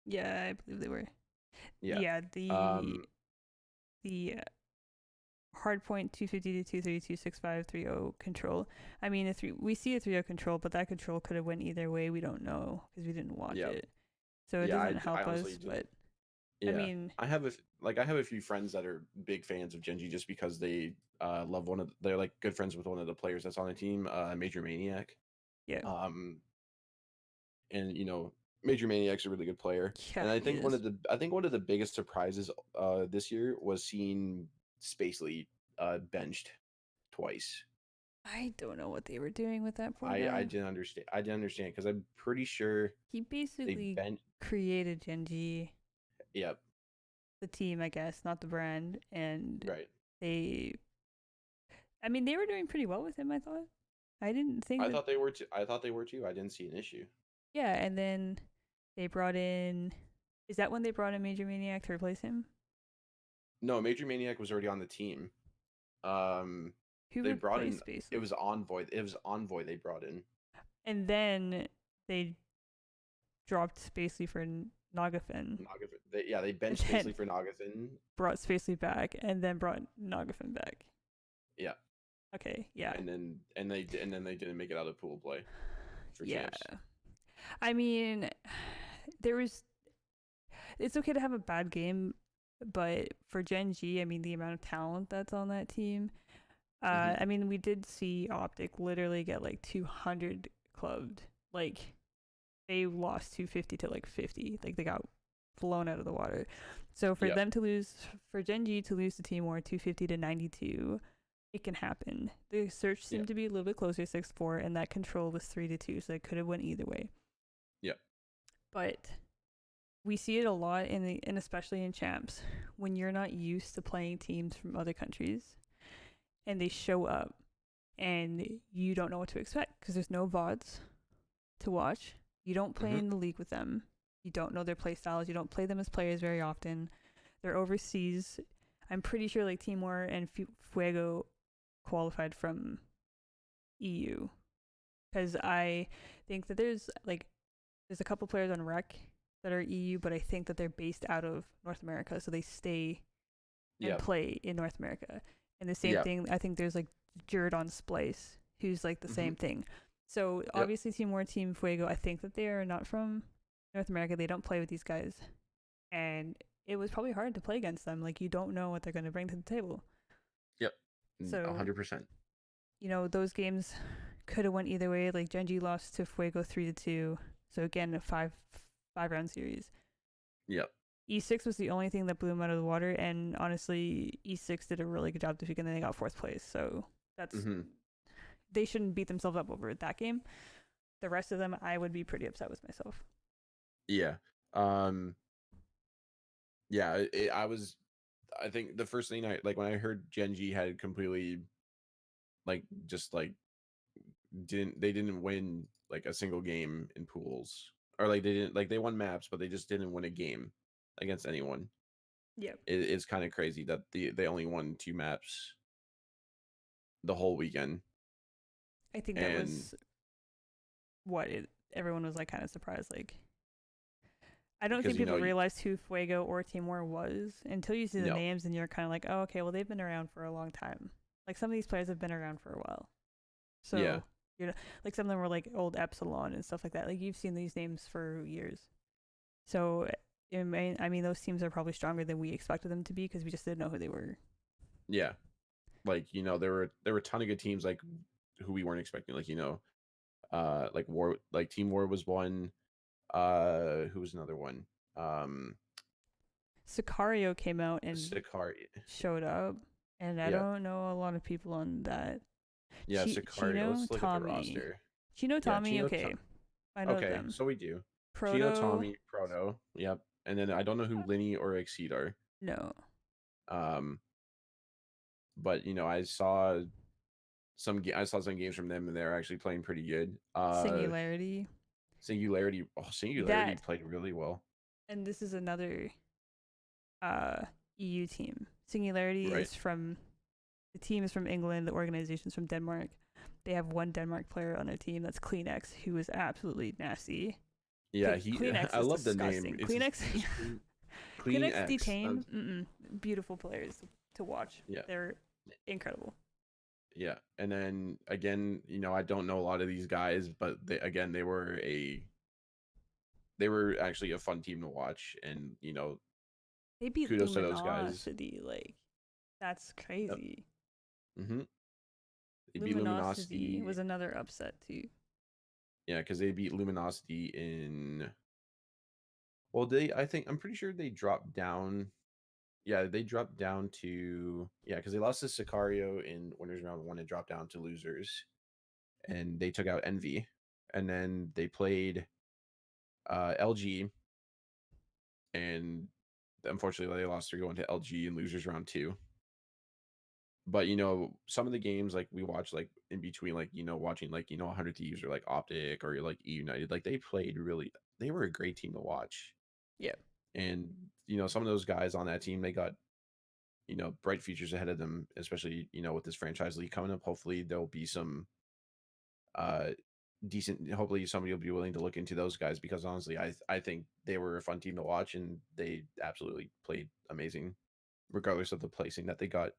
Yeah, I believe they were.
Yeah.
Yeah, the
Um.
hardpoint 250 to 232 6530 control. I mean, we see a 3-0 control, but that control could have went either way. We don't know because we didn't watch
Yeah.
it, so it
Yeah.
doesn't
I
help
honestly
us.
didn't.
But I
Yeah.
mean,
I have a few friends that are big fans of Genji just because they love they're like good friends with one of the players that's on the team, Major Maniac.
yeah,
Um. And Major Maniac's a really good player.
yeah,
And
he is.
I think one of the biggest surprises this year was seeing Spacely benched twice.
I don't know what they were doing with that poor
I
guy.
didn't understand. I didn't understand because I'm pretty sure
He
they
basically
bent.
created Genji,
Yep.
the team, I guess, not the brand, and
Right.
they. I mean, they were doing pretty well with him. I thought. I didn't think
I
that.
thought they were too. I thought they were too. I didn't see an issue.
Yeah, and then they brought in. Is that when they brought in Major Maniac to replace him?
No, Major Maniac was already on the team. Um,
Who
they brought in.
replaced
It
Spacely?
was Envoy. It was Envoy they brought in.
And then they dropped Spacely for Nagafin,
Nagafin. Yeah, they
and
benched
then
Spacely for Nagafin.
brought Spacely back, and then brought Nagafin back.
Yeah,
Okay, yeah,
and then they didn't make it out of pool play for
yeah.
champs.
I mean, there was. It's okay to have a bad game, but for Gen G, I mean, the amount of talent that's on that team.
Hmm.
I mean, we did see Optic literally get like 200 clubbed. Like they lost 250 to like 50. Like they got blown out of the water. So for
Yep.
them to lose, for Gen G to lose to Team War 250 to 92, it can happen. The search seemed
Yep.
to be a little bit closer, 6-4, and that control was 3-2, so it could have went either way.
Yep.
But we see it a lot and especially in champs when you're not used to playing teams from other countries and they show up and you don't know what to expect because there's no VODs to watch. You don't play
Hmm.
in the league with them. You don't know their play styles. You don't play them as players very often. They're overseas. I'm pretty sure like Timor and Fuego qualified from EU because I think that there's a couple players on rec that are EU, but I think that they're based out of North America, so they stay and
Yep.
play in North America. And the same
Yep.
thing, I think there's like Jared on Splice, who's like the
Hmm.
same thing. So
Yep.
obviously Timor, Team Fuego, I think that they are not from North America. They don't play with these guys, and it was probably hard to play against them. Like you don't know what they're going to bring to the table.
Yep. A
So
100%.
those games could have went either way. Like Genji lost to Fuego 3-2. So again, a five round series.
Yep.
E6 was the only thing that blew them out of the water, and honestly, E6 did a really good job this weekend. And they got fourth place, so that's
Hmm.
they shouldn't beat themselves up over that game. The rest of them, I would be pretty upset with myself.
Yeah. Um. Yeah. I was. I think the first thing I like when I heard Genji had completely like just like didn't win like a single game in pools, or like they didn't like they won maps but they just didn't win a game against anyone.
Yep.
It's kind of crazy that they only won two maps the whole weekend.
I think that
And
was what everyone was like kind of surprised. Like, I don't
because
think people realized who Fuego or Timor was until you see the
no.
names and you're kind of like, oh, okay, well, they've been around for a long time. Like, some of these players have been around for a while.
Yeah.
So, like some of them were like old Epsilon and stuff like that. Like, you've seen these names for years. So, I mean, those teams are probably stronger than we expected them to be because we just didn't know who they were.
Yeah. Like there were a ton of good teams like who we weren't expecting, like like War, like Team War was one. Who was another one? um
Sicario came out and
Sicario.
showed up, and I
Yeah.
don't know a lot of people on that.
Yeah, Sicario.
Chino,
Let's look at the
Tommy.
roster.
Chino,
Yeah,
Tommy, okay. I know
Okay,
them.
so we do Chino,
Proto,
Tommy, Proto. Yep. And then I don't know who Linny or Exceed are.
no.
Um, but I saw some games from them and they're actually playing pretty good.
Singularity.
Singularity. Oh, Singularity
That,
played really well.
and this is another uh, EU team. Singularity
Right.
is from, the team is from England, the organization's from Denmark. They have one Denmark player on their team, that's Kleenex, who is absolutely nasty.
Yeah,
Kleenex
I
is
love the name.
disgusting.
It's
Kleenex,
just clean
Kleenex
X.
Detain, beautiful players to watch.
Yeah.
They're incredible.
Yeah. And then again, I don't know a lot of these guys, but they were actually a fun team to watch, and
They beat
kudos to those guys.
Luminosity. Like, that's
Yep.
crazy.
Mm-hmm. They beat
Luminosity was
Luminosity.
another upset too.
Yeah, because they beat Luminosity in. Well, I'm pretty sure they dropped down. yeah, they dropped down to because they lost to Sicario in winners round one and dropped down to losers, and they took out Envy, and then they played LG, and unfortunately they lost 3-1 to LG in losers round two. But some of the games like we watched like in between, like watching like 100 Thieves or like Optic or like E United, like they were a great team to watch.
Yeah.
And some of those guys on that team, they got bright futures ahead of them, especially with this franchise league coming up. Hopefully there'll be some uh decent, hopefully somebody will be willing to look into those guys, because honestly I think they were a fun team to watch, and they absolutely played amazing regardless of the placing that they got.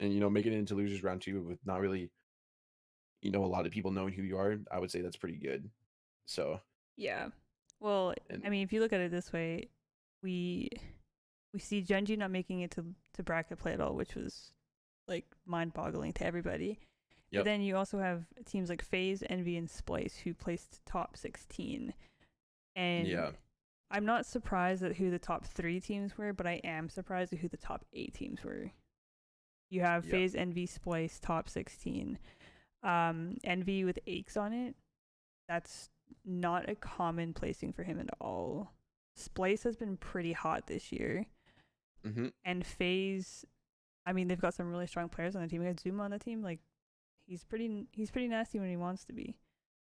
And making it into losers round two with not really a lot of people knowing who you are, I would say that's pretty good. So
Yeah. Well,
and
I mean, if you look at it this way, we we see Genji not making it to bracket play at all, which was like mind-boggling to everybody. But
yep.
then you also have teams like FaZe, Envy, and Splice who placed top 16. And
Yeah.
I'm not surprised at who the top 3 teams were, but I am surprised at who the top 8 teams were. You have
Yep.
FaZe, Envy, Splice, top 16. Envy with Aches on it. That's not a common placing for him at all. Splice has been pretty hot this year.
Mm-hmm.
And FaZe, I mean, they've got some really strong players on the team. We got Zuma on the team. Like, he's pretty nasty when he wants to be.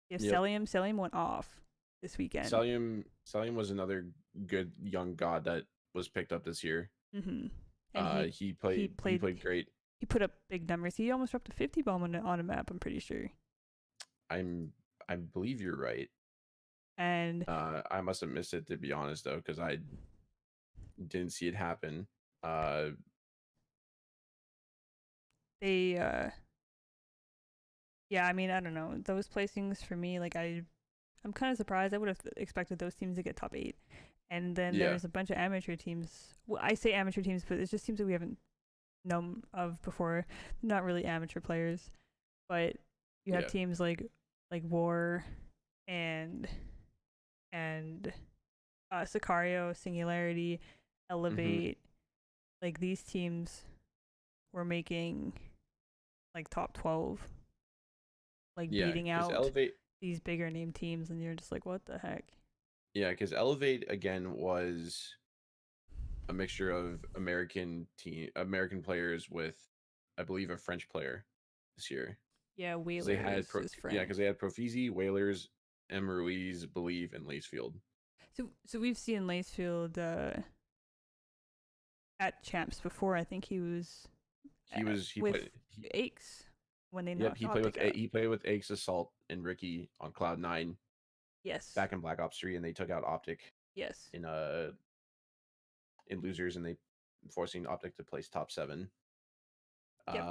You have
Yep.
Celium went off this weekend.
Celium was another good young god that was picked up this year.
Mm-hmm. And
He played great.
He put up big numbers. He almost dropped a 50 bomb on a map, I'm pretty sure.
I believe you're right.
And
I must have missed it, to be honest, though, because I didn't see it happen.
they yeah, I mean, I don't know. Those placings for me, like I'm kind of surprised. I would have expected those teams to get top 8. And then
Yeah.
there's a bunch of amateur teams. Well, I say amateur teams, but it's just teams that we haven't known of before. Not really amateur players, but you have
Yeah.
teams like War and Sicario, Singularity, Elevate. Like these teams were making like top 12, like
Yeah,
beating
because
out
Elevate.
these bigger name teams, and you're just like, what the heck?
Yeah, because Elevate again was a mixture of American players with, I believe, a French player this year.
Yeah,
Because they had
Whalers is French.
because they had Profizi, Whalers, M. Ruiz, Believe, and Lacefield.
So we've seen Lacefield at champs before. I think he was with Aches when they knocked Optic out.
He played with Aches, Assault, and Ricky on Cloud9.
Yes.
Back in Black Ops 3, and they took out Optic.
Yes.
In losers, and they forcing Optic to place top 7.
Yep.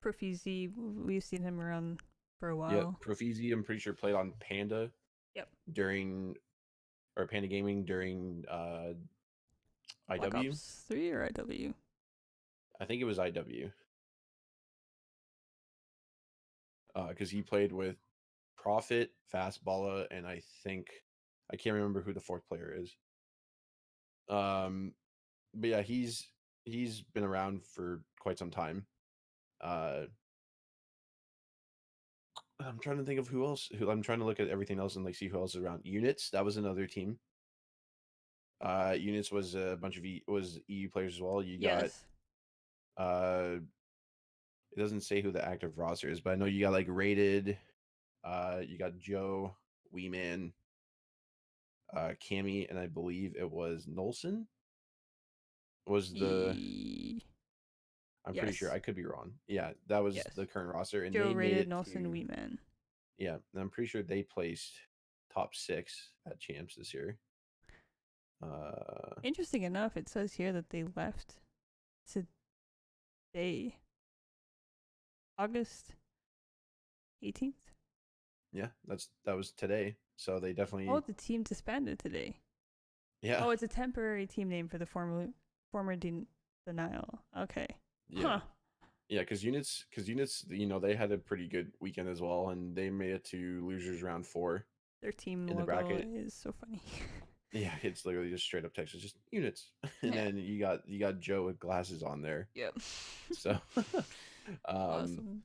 Profizi, we've seen him around for a while.
Yeah, Profizi, I'm pretty sure played on Panda.
Yep.
Panda Gaming during IW.
Black Ops 3 or IW?
I think it was IW. Because he played with Profit, Fastballa, and I can't remember who the 4th player is. But yeah, he's been around for quite some time. I'm trying to think of who else. I'm trying to look at everything else and like see who else is around. Units, that was another team. Units was a bunch of EU players as well. You got it doesn't say who the active roster is, but I know you got like Rated, you got Joe, Weeman, Cammy, and I believe it was Nolson. Was the I'm pretty sure, I could be wrong. Yeah, that was the current roster, and
Joe,
they
Rated, Nolson, Weeman.
Yeah, and I'm pretty sure they placed top 6 at champs this year.
Interesting enough, it says here that they left today, August 18th.
Yeah, that was today. So they definitely.
Oh, the team disbanded today.
Yeah.
Oh, it's a temporary team name for the former denial. Okay.
Yeah.
Huh.
Yeah, because units, they had a pretty good weekend as well, and they made it to losers round 4.
Their team
in
logo
the bracket
is so funny.
Yeah, it's literally just straight up text. It's just units, and
Yeah.
then you got Joe with glasses on there.
Yep.
So, um,
Awesome.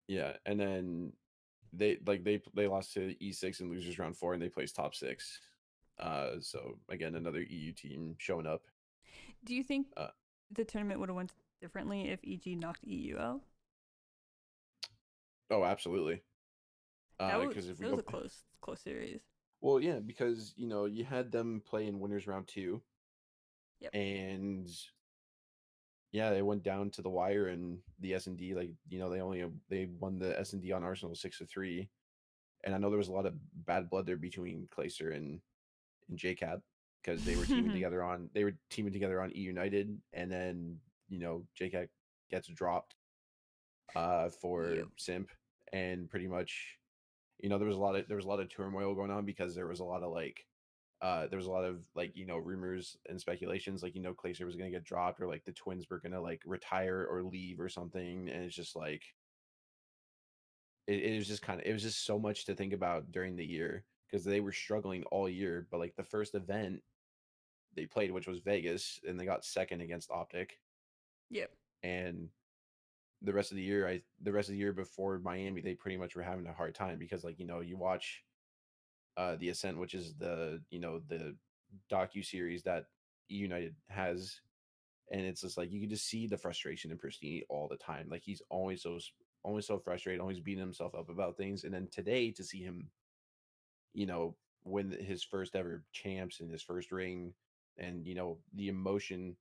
yeah, and then they lost to E6 in losers round 4, and they placed top 6. So again, another EU team showing up.
Do you think
Uh,
the tournament would have went differently if EG knocked EU out?
oh, absolutely.
That
Because if we
was
go,
a close series.
well, yeah, because you had them play in winners round 2,
Yep.
and yeah, they went down to the wire, and the S&D, like they won the S&D on Arsenal 6-3. And I know there was a lot of bad blood there between Clayster and JCap, because they were teaming together on E United, and then JCap gets dropped for
Yep.
Simp, and pretty much there was a lot of turmoil going on, because there was a lot of there was a lot of rumors and speculations, Clayster was going to get dropped, or like the twins were going to like retire or leave or something. And it's just like it was just it was just so much to think about during the year, because they were struggling all year. But like the first event they played, which was Vegas, and they got second against Optic.
Yep.
And the rest of the year before Miami, they pretty much were having a hard time, because you watch the Ascent, which is the docu series that E United has, and it's just like you can just see the frustration in Pristine all the time. Like he's always so frustrated, always beating himself up about things. And then today, to see him, win his first ever champs in his first ring, and the emotion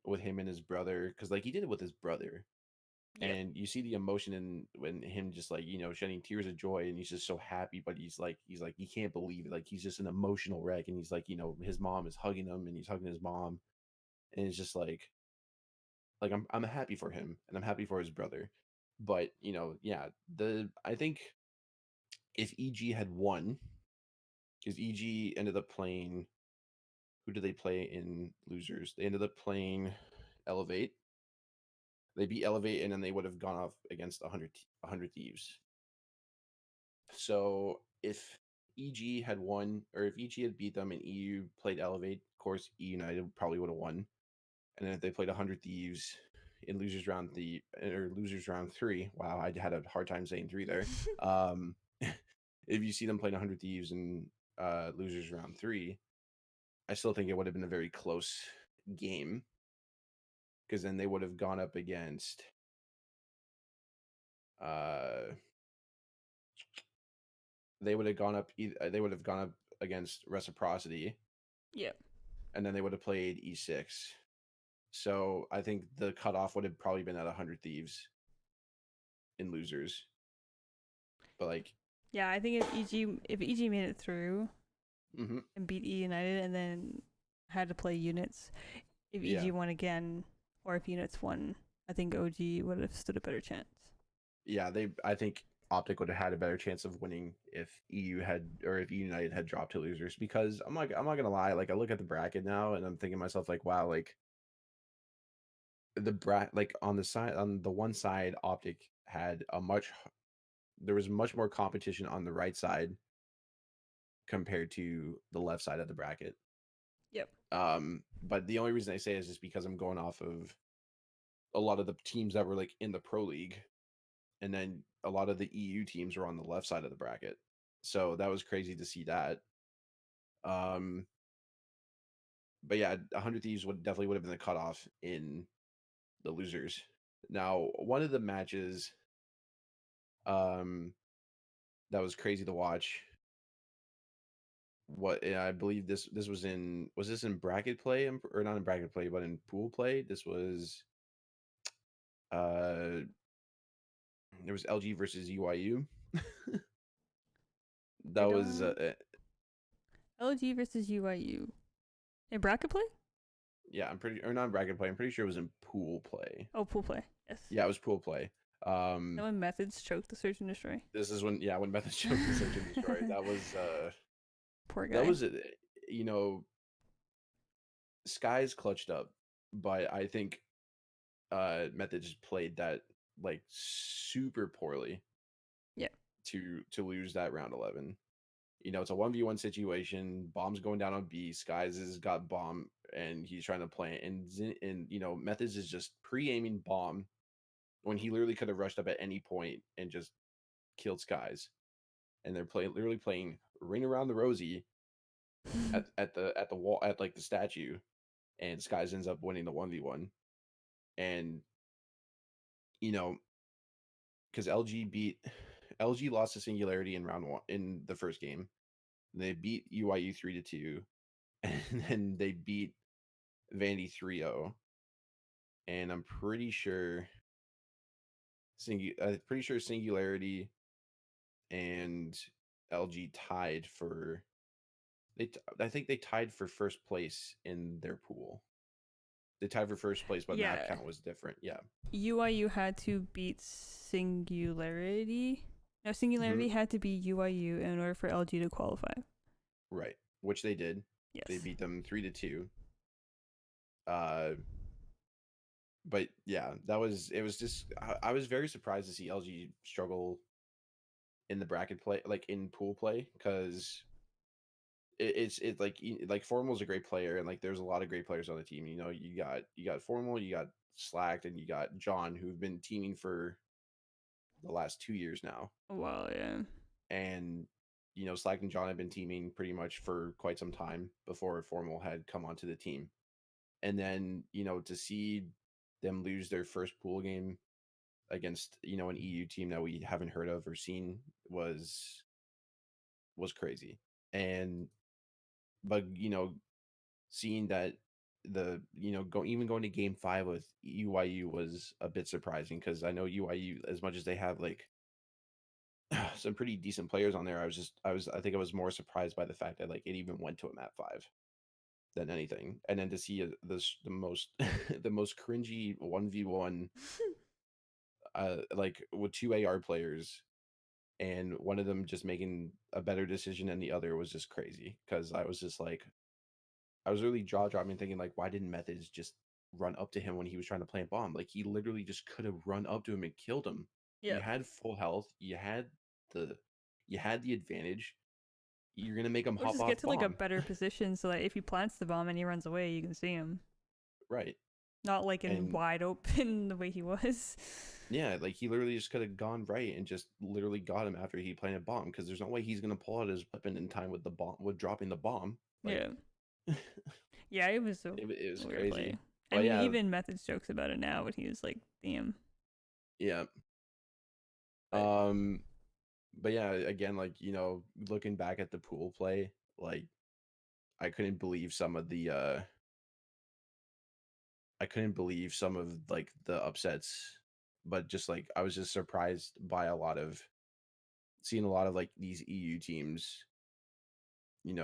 with him and his brother, because like he did it with his brother,
Yep.
and you see the emotion in when him just like shedding tears of joy, and he's just so happy, but he's like he can't believe it, like he's just an emotional wreck. And he's like, his mom is hugging him, and he's hugging his mom, and it's just like I'm happy for him, and I'm happy for his brother. But yeah, the I think if EG had won, because EG ended up playing, who did they play in losers? They ended up playing Elevate. They beat Elevate, and then they would have gone off against 100 Thieves. So if EG had won, or if EG had beat them and EU played Elevate, of course E United probably would have won. And then if they played 100 Thieves in losers round 3, wow, I had a hard time saying 3 there. If you see them playing 100 Thieves in losers round 3, I still think it would have been a very close game, because then they would have gone up against uh they would have gone up against Reciprocity,
Yep.
and then they would have played E6. So I think the cutoff would have probably been at 100 Thieves in losers. But like,
Yeah, I think if EG made it through
mm-hmm,
and beat E United and then had to play units, if
yeah,
EG won again or if units won, I think OG would have stood a better chance.
yeah, I think Optic would have had a better chance of winning if if EU United had dropped to losers, because I'm not gonna lie, like I look at the bracket now and I'm thinking to myself like, wow, like like on the one side, Optic had there was much more competition on the right side compared to the left side of the bracket.
Yep.
But the only reason I say is just because I'm going off of a lot of the teams that were like in the pro league, and then a lot of the EU teams were on the left side of the bracket. So that was crazy to see that. Um, but yeah, 100 Thieves would have been the cutoff in the losers. Now, one of the matches um, that was crazy to watch. I believe this was this in bracket play, or not in bracket play, but in pool play. This was uh there was LG versus UIU.
I
That was
don't. LG versus UIU in bracket play.
yeah, I'm pretty, or not in bracket play. I'm pretty sure it was in pool play.
Oh, pool play. Yes.
Yeah, it was pool play.
That when methods choke the search and destroy.
This is when Methods choked the Search and Destroy.
Poor
That
guy.
was you know Skies clutched up, but I think Methods played that like super poorly
Yeah.
to lose that round 11. It's a 1v1 situation. Bomb's going down on B. Skies has got bomb and he's trying to play it. And Methods is just pre-aiming bomb when he literally could have rushed up at any point and just killed Skies. And they're literally playing Ring Around the Rosie at the wall at like the statue, and Skies ends up winning the 1v1. And you know, because LG lost to Singularity in round one in the first game. They beat UIU 3-2, and then they beat Vandy 3-0. And I'm pretty sure Singularity and LG tied for I think they tied for first place in their pool. They tied for first place, but map
Yeah.
count was different. Yeah.
UIU had to beat Singularity. No,
Hmm.
Singularity had to beat UIU in order for LG to qualify.
Right. Which they did. They
Yes.
beat them 3-2. Uh, but yeah, it was just I was very surprised to see LG struggle in the bracket play, like in pool play, because it's like Formal's a great player, and like there's a lot of great players on the team. You got Formal, you got Slacked, and you got John, who've been teaming for the last 2 years now.
Well, yeah.
And Slack and John have been teaming pretty much for quite some time before Formal had come onto the team. And then to see them lose their first pool game against an EU team that we haven't heard of or seen was crazy. And but seeing that the going to game 5 with UIU was a bit surprising, because I know UIU, as much as they have like some pretty decent players on there, I think I was more surprised by the fact that like it even went to a map 5 than anything. And then to see the most the most cringy 1v1 like with two AR players, and one of them just making a better decision than the other was just crazy, because I was really jaw dropping, thinking like, why didn't Methods just run up to him when he was trying to plant bomb? Like, he literally just could have run up to him and killed him. You
Yep.
had full health. The you had the advantage. You're gonna make him
Or
hop
just get
off
to like a
bomb,
better position so that if he plants the bomb and he runs away, you can see him.
right?
Not like in
And
wide open the way he was.
yeah, like he literally just could have gone right and just literally got him after he planted bomb, because there's no way he's gonna pull out his weapon in time with the bomb, with dropping the bomb. Like,
Yeah. Yeah, it was a
it was
weird
crazy.
play. I
But
mean,
yeah,
even Methods jokes about it now, but he was like, damn.
yeah.
But
Um, but yeah, again, like looking back at the pool play, like I couldn't believe some of the I couldn't believe some of like the upsets, but just like I was just surprised by seeing a lot of like these EU teams,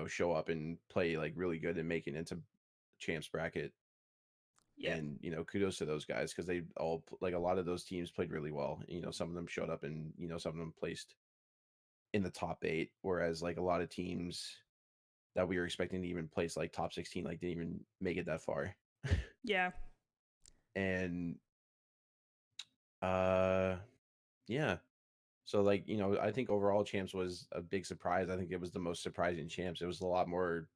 show up and play like really good and make it into champs bracket.
yeah.
And kudos to those guys, because they all, like, a lot of those teams played really well. Some of them showed up, and some of them placed in the top 8, whereas like a lot of teams that we were expecting to even place like top 16 like didn't even make it that far.
Yeah.
And uh yeah, so like I think overall champs was a big surprise. I think it was the most surprising champs. It was a lot more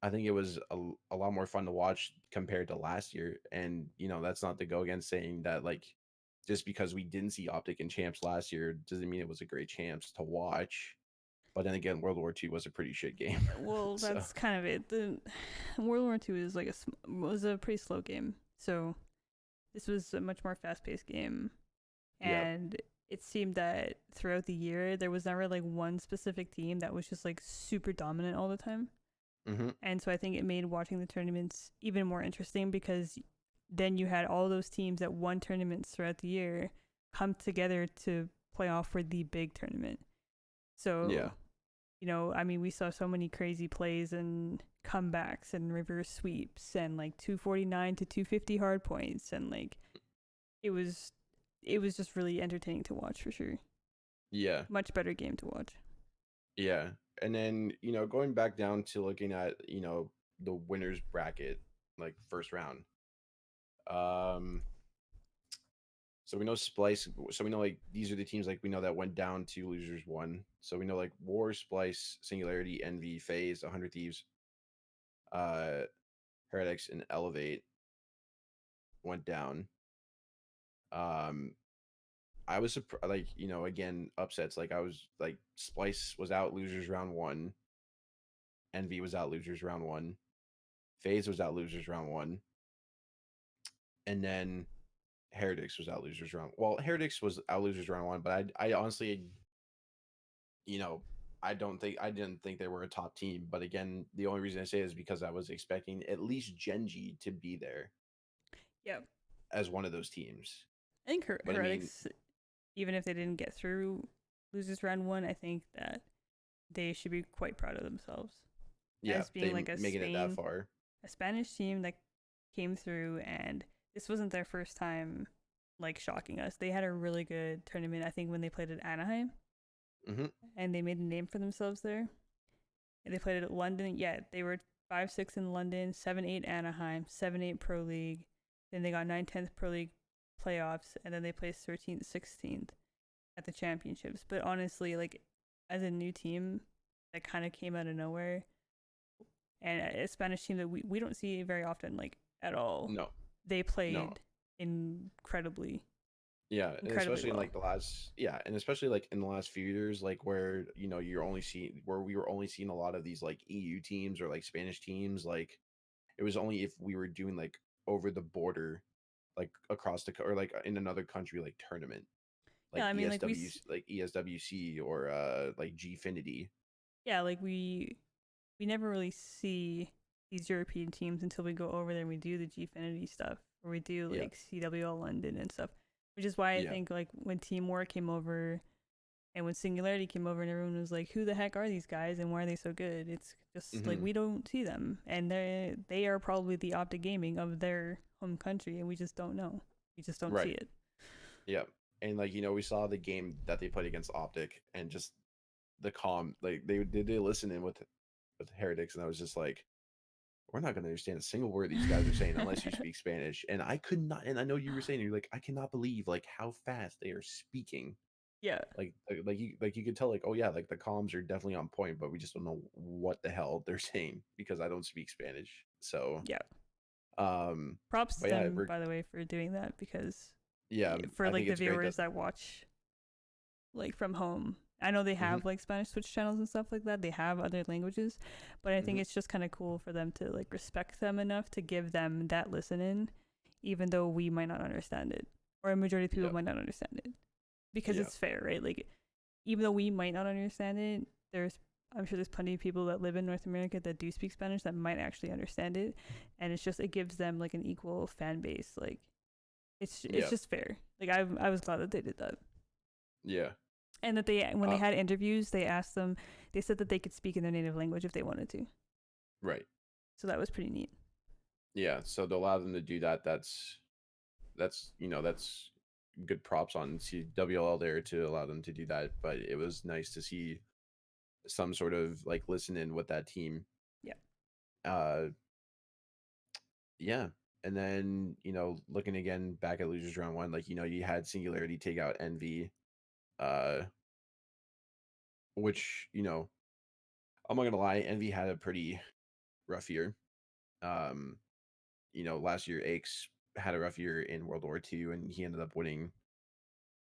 I think it was a lot more fun to watch compared to last year. And that's not to go against saying that like just because we didn't see Optic in champs last year doesn't mean it was a great champs to watch. But then again, World War II was a pretty shit game.
Well,
So
that's kind of it. The World War II is like was a pretty slow game, so this was a much more fast-paced game,
yeah.
and it seemed that throughout the year there was never like one specific team that was just like super dominant all the time.
Hmm.
And so I think it made watching the tournaments even more interesting, because then you had all those teams that won tournaments throughout the year come together to play off for the big tournament.
Yeah.
So, I mean, we saw so many crazy plays and comebacks and reverse sweeps and like 249 to 250 hard points, and like it was it was just really entertaining to watch for sure.
Yeah.
Much better game to watch.
Yeah. And then, going back down to looking at, the winners bracket, like first round. Um So we know Splice. So we know like these are the teams like we know that went down to losers one. So we know like War, Splice, Singularity, Envy, Phase, 100 Thieves, uh, Heretics, and Elevate went down. Um, I was surprised, like again upsets. Like I was like Splice was out losers round one, Envy was out losers round one, Phase was out losers round one, and then Heretics was out losers round. Well, Heretics was out losers round one, but I honestly, you know, I didn't think they were a top team. But again, the only reason I say it is because I was expecting at least Genji to be there
Yeah,
as one of those teams.
I think
But I mean,
Heretics, even if they didn't get through losers round one, I think that they should be quite proud of themselves
yeah,
as being
they
like
making it that far.
a Spanish team that came through, and this wasn't their first time like shocking us. They had a really good tournament, I think, when they played at Anaheim,
Hmm.
and they made a name for themselves there. And they played at London. Yeah, they were 5-6 in London, 7-8 Anaheim, 7-8 Pro League. Then they got 9-10th Pro League playoffs, and then they placed 13th, 16th at the championships. But honestly, like as a new team that kind of came out of nowhere, and a Spanish team that we don't see very often, like at all,
No,
they
no,
played incredibly,
yeah, and
incredibly
especially in
well.
like the last, yeah, and especially like in the last few years, like where you're only seeing where we were only seeing a lot of these like EU teams or like Spanish teams, like it was only if we were doing like over the border, like across the or like in another country like tournament,
Yeah,
like
I mean,
ESWC or like Gfinity.
yeah, like we never really see these European teams until we go over there and we do the Gfinity stuff, or we do
Yeah,
like CWL London and stuff. Which is why I
yeah,
think like when Team War came over and when Singularity came over and everyone was like, "Who the heck are these guys and why are they so good?" It's just like
hmm,
we don't see them, and they are probably the Optic Gaming of their home country, and we just don't know. We just don't see
right,
it.
yeah, and like we saw the game that they played against Optic, and just the calm, like they listen in with Heretics, and I was just like, we're not going to understand a single word these guys are saying unless you speak Spanish. And I could not, and I know you were saying, you're like, I cannot believe like how fast they are speaking.
Yeah,
Like you could tell like, oh yeah, like the comms are definitely on point, but we just don't know what the hell they're saying because I don't speak Spanish. So
yeah.
um
Props to
but yeah,
them, by the way, for doing that because
yeah,
for
I
like
think
the
it's great that
viewers that watch like from home. I know they
hmm
have like Spanish Twitch channels and stuff like that. They have other languages, but I think
hmm
it's just kind of cool for them to like respect them enough to give them that listen in, even though we might not understand it, or a majority of people
yeah,
might not understand it, because
yeah,
it's fair, right? Like even though we might not understand it, I'm sure there's plenty of people that live in North America that do speak Spanish that might actually understand it, and it's just it gives them like an equal fan base. Like it's
yeah,
just fair. Like I was glad that they did that.
yeah,
And that they, when they
uh
had interviews, they asked them, they said that they could speak in their native language if they wanted to.
right,
So that was pretty neat.
yeah. So to allow them to do that, that's good props on CWL there to allow them to do that. But it was nice to see some sort of like listen in with that team.
Yeah.
Uh, yeah. And then looking again back at losers round one, like you had Singularity take out Envy, uh, which I'm not gonna lie, Envy had a pretty rough year. Um, last year Aches had a rough year in World War II, and he ended up winning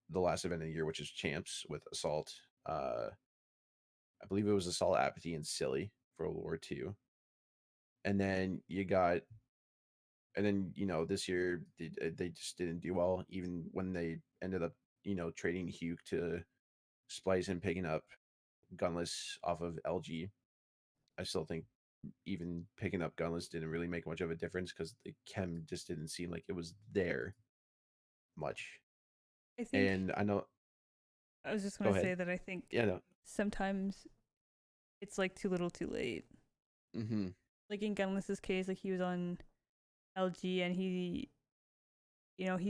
the last event of the year, which is Champs with Assault. I believe it was Assault, Apathy, and Silly for World War II. And then this year they just didn't do well, even when they ended up trading Hugh to Splice and picking up Gunless off of LG. I still think even picking up Gunless didn't really make much of a difference because the chem just didn't seem like it was there much.
I think,
And I know,
I was just
go
going to
ahead.
say that I think
Yeah, no.
sometimes it's like too little too late.
Mm-hmm.
Like in Gunless's case, like he was on LG and he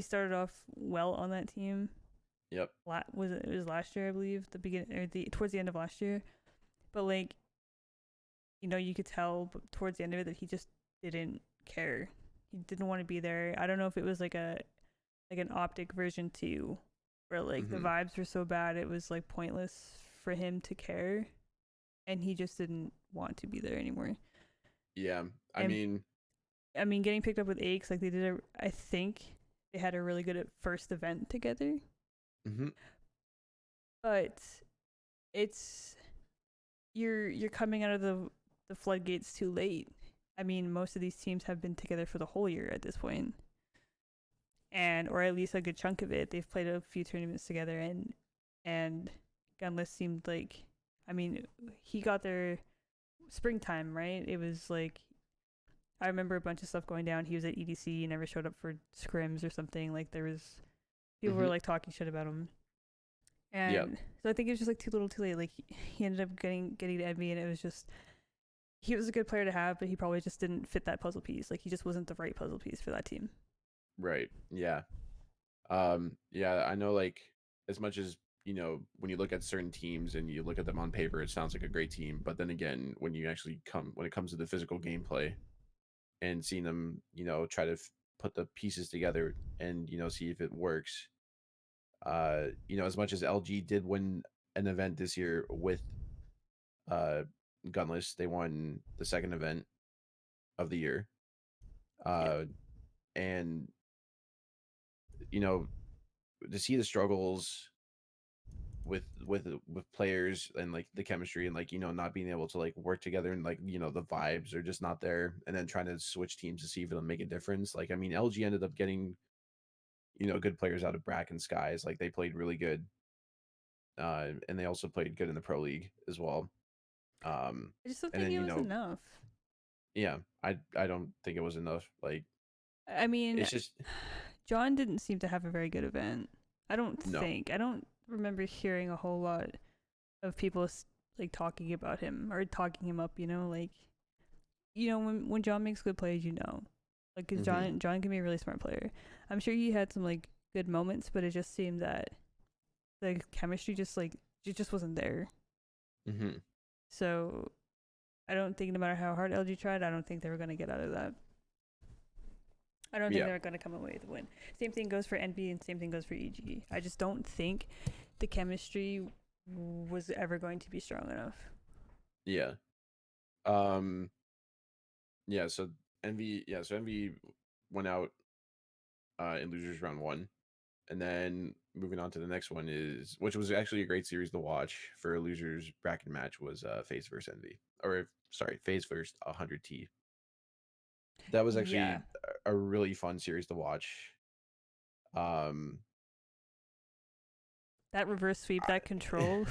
started off well on that team.
Yep.
It was last year, I believe, the beginning or the towards the end of last year. But like, you could tell towards the end of it that he just didn't care. He didn't want to be there. I don't know if it was like like an Optic version 2 where like the
Hmm.
vibes were so bad it was like pointless for him to care, and he just didn't want to be there anymore.
Yeah, I
And
mean,
I mean, getting picked up with Aches, like they did a, I think they had a really good first event together,
hmm
but it's you're coming out of the floodgates too late. I mean, most of these teams have been together for the whole year at this point, and or at least a good chunk of it. They've played a few tournaments together, and Gunless seemed like, I mean, he got there springtime, right? It was like I remember a bunch of stuff going down. He was at EDC, never showed up for scrims or something. Like there was people were
hmm
like talking shit about him,
yeah,
and so I think it was just like too little, too late. Like he ended up getting to Envy, and it was just he was a good player to have, but he probably just didn't fit that puzzle piece. Like he just wasn't the right puzzle piece for that team.
right, yeah. Yeah, I know, like, as much as, when you look at certain teams and you look at them on paper, it sounds like a great team. But then again, when it comes to the physical gameplay and seeing them, try to put the pieces together and, see if it works. As much as LG did win an event this year with uh Gunless, they won the second event of the year.
Yep.
Uh, and, you know, to see the struggles with players and like the chemistry and like not being able to like work together and like the vibes are just not there, and then trying to switch teams to see if it'll make a difference. Like, I mean, LG ended up getting good players out of Bracken Skies. Like, they played really good, and they also played good in the pro league as well.
I just don't
And
think
then
it was enough.
yeah, I don't think it was enough. Like,
I mean,
it's just
John didn't seem to have a very good event. I don't
no.
think. I don't remember hearing a whole lot of people like talking about him or talking him up. Like when John makes good plays, like because
Hmm.
John can be a really smart player. I'm sure he had some like good moments, but it just seemed that the chemistry just like it just wasn't there.
Hmm.
So I don't think no matter how hard LG tried, I don't think they were gonna get out of that. I don't think
Yeah.
they're gonna come away with a win. Same thing goes for NB and same thing goes for EG. I just don't think the chemistry was ever going to be strong enough.
Yeah. Um. Yeah. So Envy went out in losers round one. And then moving on to the next one is, which was actually a great series to watch for a losers bracket match, was FaZe versus Envy. Or sorry, FaZe versus 100T. That was
Yeah,
actually a really fun series to watch. Um,
that reverse sweep, that
I,
control,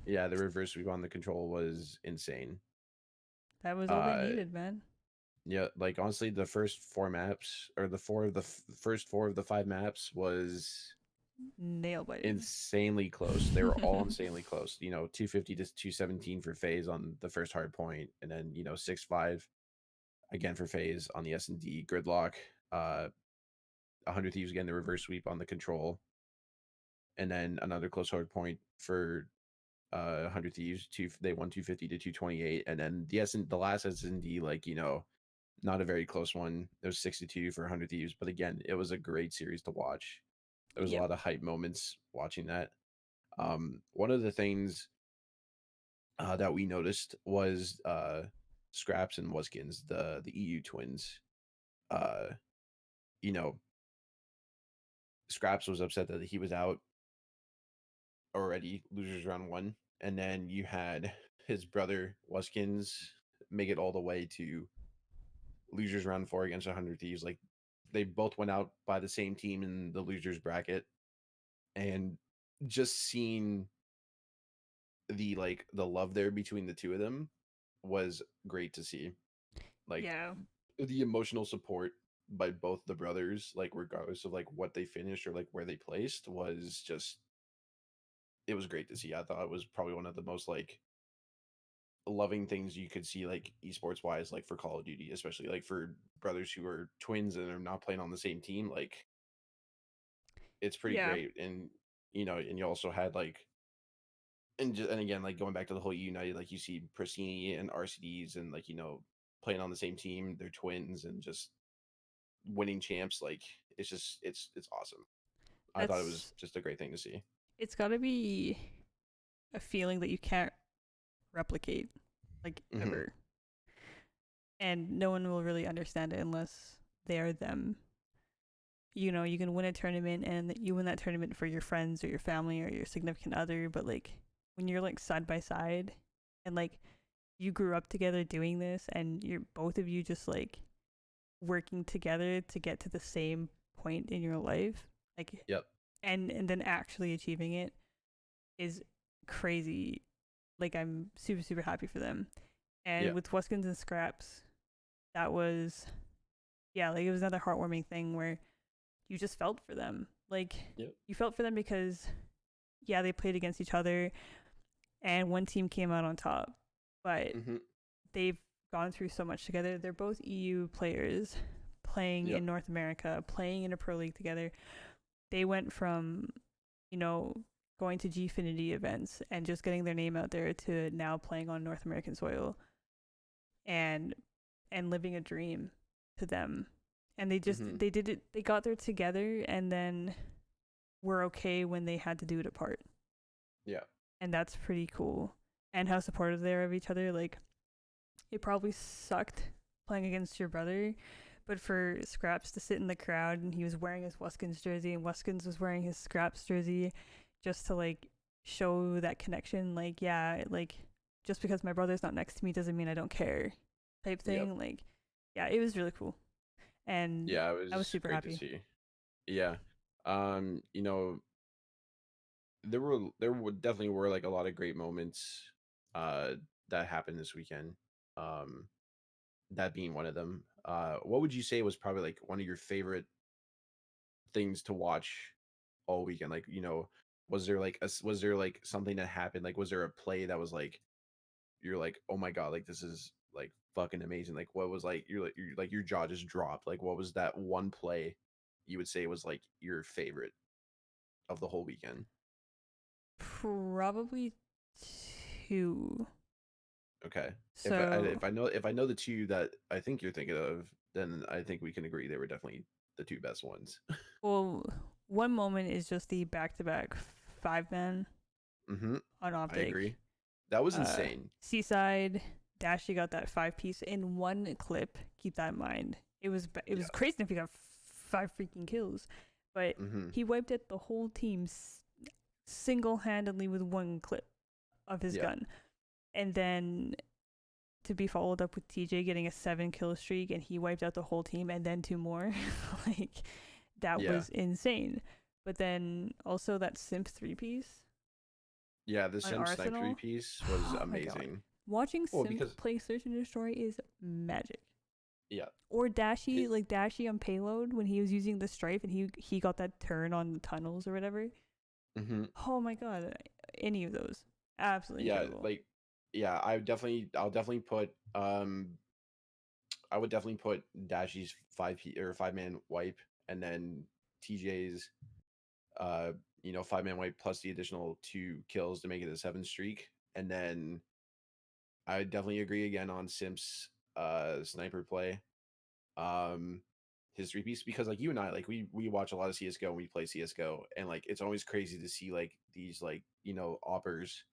yeah, the reverse sweep on the control was insane.
that was all they
Uh,
needed, man.
yeah, like honestly, the first four maps, or the first four of the five maps, was
Nail biting.
insanely close. They were all insanely close. 250 to 217 for FaZe on the first hard point, and then 6-5 again for FaZe on the S&D gridlock. 100 Thieves again, the reverse sweep on the control, and then another close hard point for 100 Thieves. They won 250 to 228, and then the last S&D, like, not a very close one. It was 62 for 100 Thieves, but again, it was a great series to watch. There was a
Yep.
lot of hype moments watching that. One of the things that we noticed was Scraps and Wuskins, the EU twins. Uh, you know, Scraps was upset that he was out already, losers round one, and then you had his brother Wuskins make it all the way to losers round four against 100 Thieves. Like, they both went out by the same team in the losers bracket, and just seeing the love there between the two of them was great to see. Like,
Yeah.
the emotional support by both the brothers, like regardless of like what they finished or like where they placed, was just, it was great to see. I thought it was probably one of the most like loving things you could see, like esports wise, like for Call of Duty, especially like for brothers who are twins and are not playing on the same team. Like, it's pretty
Yeah.
great. And and you also had like, and again, like going back to the whole United, like you see Pristini and RCDs and like playing on the same team, they're twins and just winning champs. Like, it's awesome. I thought it was
That's
just a great thing to see.
it's got to be a feeling that you can't replicate like
Hmm.
ever. And no one will really understand it unless they're them. You know, you can win a tournament and you win that tournament for your friends or your family or your significant other, but like when you're like side by side and like you grew up together doing this and you're both of you just like working together to get to the same point in your life, like
Yep.
and then actually achieving it is crazy. Like I'm super super happy for them. And
Yep.
with Wuskins and Scraps, that was yeah, like it was another heartwarming thing where you just felt for them. Like
Yep.
you felt for them because yeah, they played against each other and one team came out on top. But
Hmm.
they've gone through so much together. They're both EU players playing
Yep.
in North America, playing in a pro league together. They went from, you know, going to Gfinity events and just getting their name out there to now playing on North American soil and living a dream to them. And
Hmm.
they did it, they got there together and then were okay when they had to do it apart.
Yeah.
And that's pretty cool. And how supportive they are of each other. Like it probably sucked playing against your brother, but for Scraps to sit in the crowd and he was wearing his Wuskins jersey and Wuskins was wearing his Scraps jersey just to like show that connection, like, yeah, like just because my brother's not next to me doesn't mean I don't care type
Yep.
thing. Like, yeah, it was really cool. And
Yeah, it
I was
was
super
great to
happy.
see. Yeah. You know, there definitely were like a lot of great moments uh that happened this weekend. Um that being one of them. What would you say was probably like one of your favorite things to watch all weekend? Like, was there like was there like something that happened? Like, was there a play that was like you're like, oh my god, like this is like fucking amazing? Like, what was like you're like your jaw just dropped? Like, what was that one play you would say was like your favorite of the whole weekend?
Probably two.
Okay.
So,
If I know the two that I think you're thinking of, then I think we can agree they were definitely the two best ones.
well, one moment is just the back to back 5 man
Hmm.
on
I
Optic.
agree. That was insane.
Seaside, Dashy got that 5 piece in one clip. Keep that in mind. It
Yeah.
was crazy if he got 5 freaking kills, but
Hmm.
he wiped out the whole team single handedly with one clip of his
Yeah.
gun, and then to be followed up with TJ getting a 7 kill streak, and he wiped out the whole team, and then two more. Like that
Yeah.
was insane. But then also that Simp 3 piece
Yeah. The
on
Sim Snipe three
Arsenal.
piece was
Oh my god.
amazing.
Watching
Well,
Simp
because
play Search and Destroy is magic.
yeah,
Or Dashy,
his
like Dashy on payload when he was using the strife and he got that turn on the tunnels or whatever.
hmm
Oh my god. Any of those. Absolutely
yeah,
incredible.
like yeah, I'll definitely put I would definitely put Dashy's 5 man wipe, and then TJ's uh 5 man wipe plus the additional 2 kills to make it a 7 streak. And then I definitely agree again on Simp's sniper play. Um his 3 piece, because like you and I, like we watch a lot of CS:GO and we play CS:GO, and like it's always crazy to see like these like oppers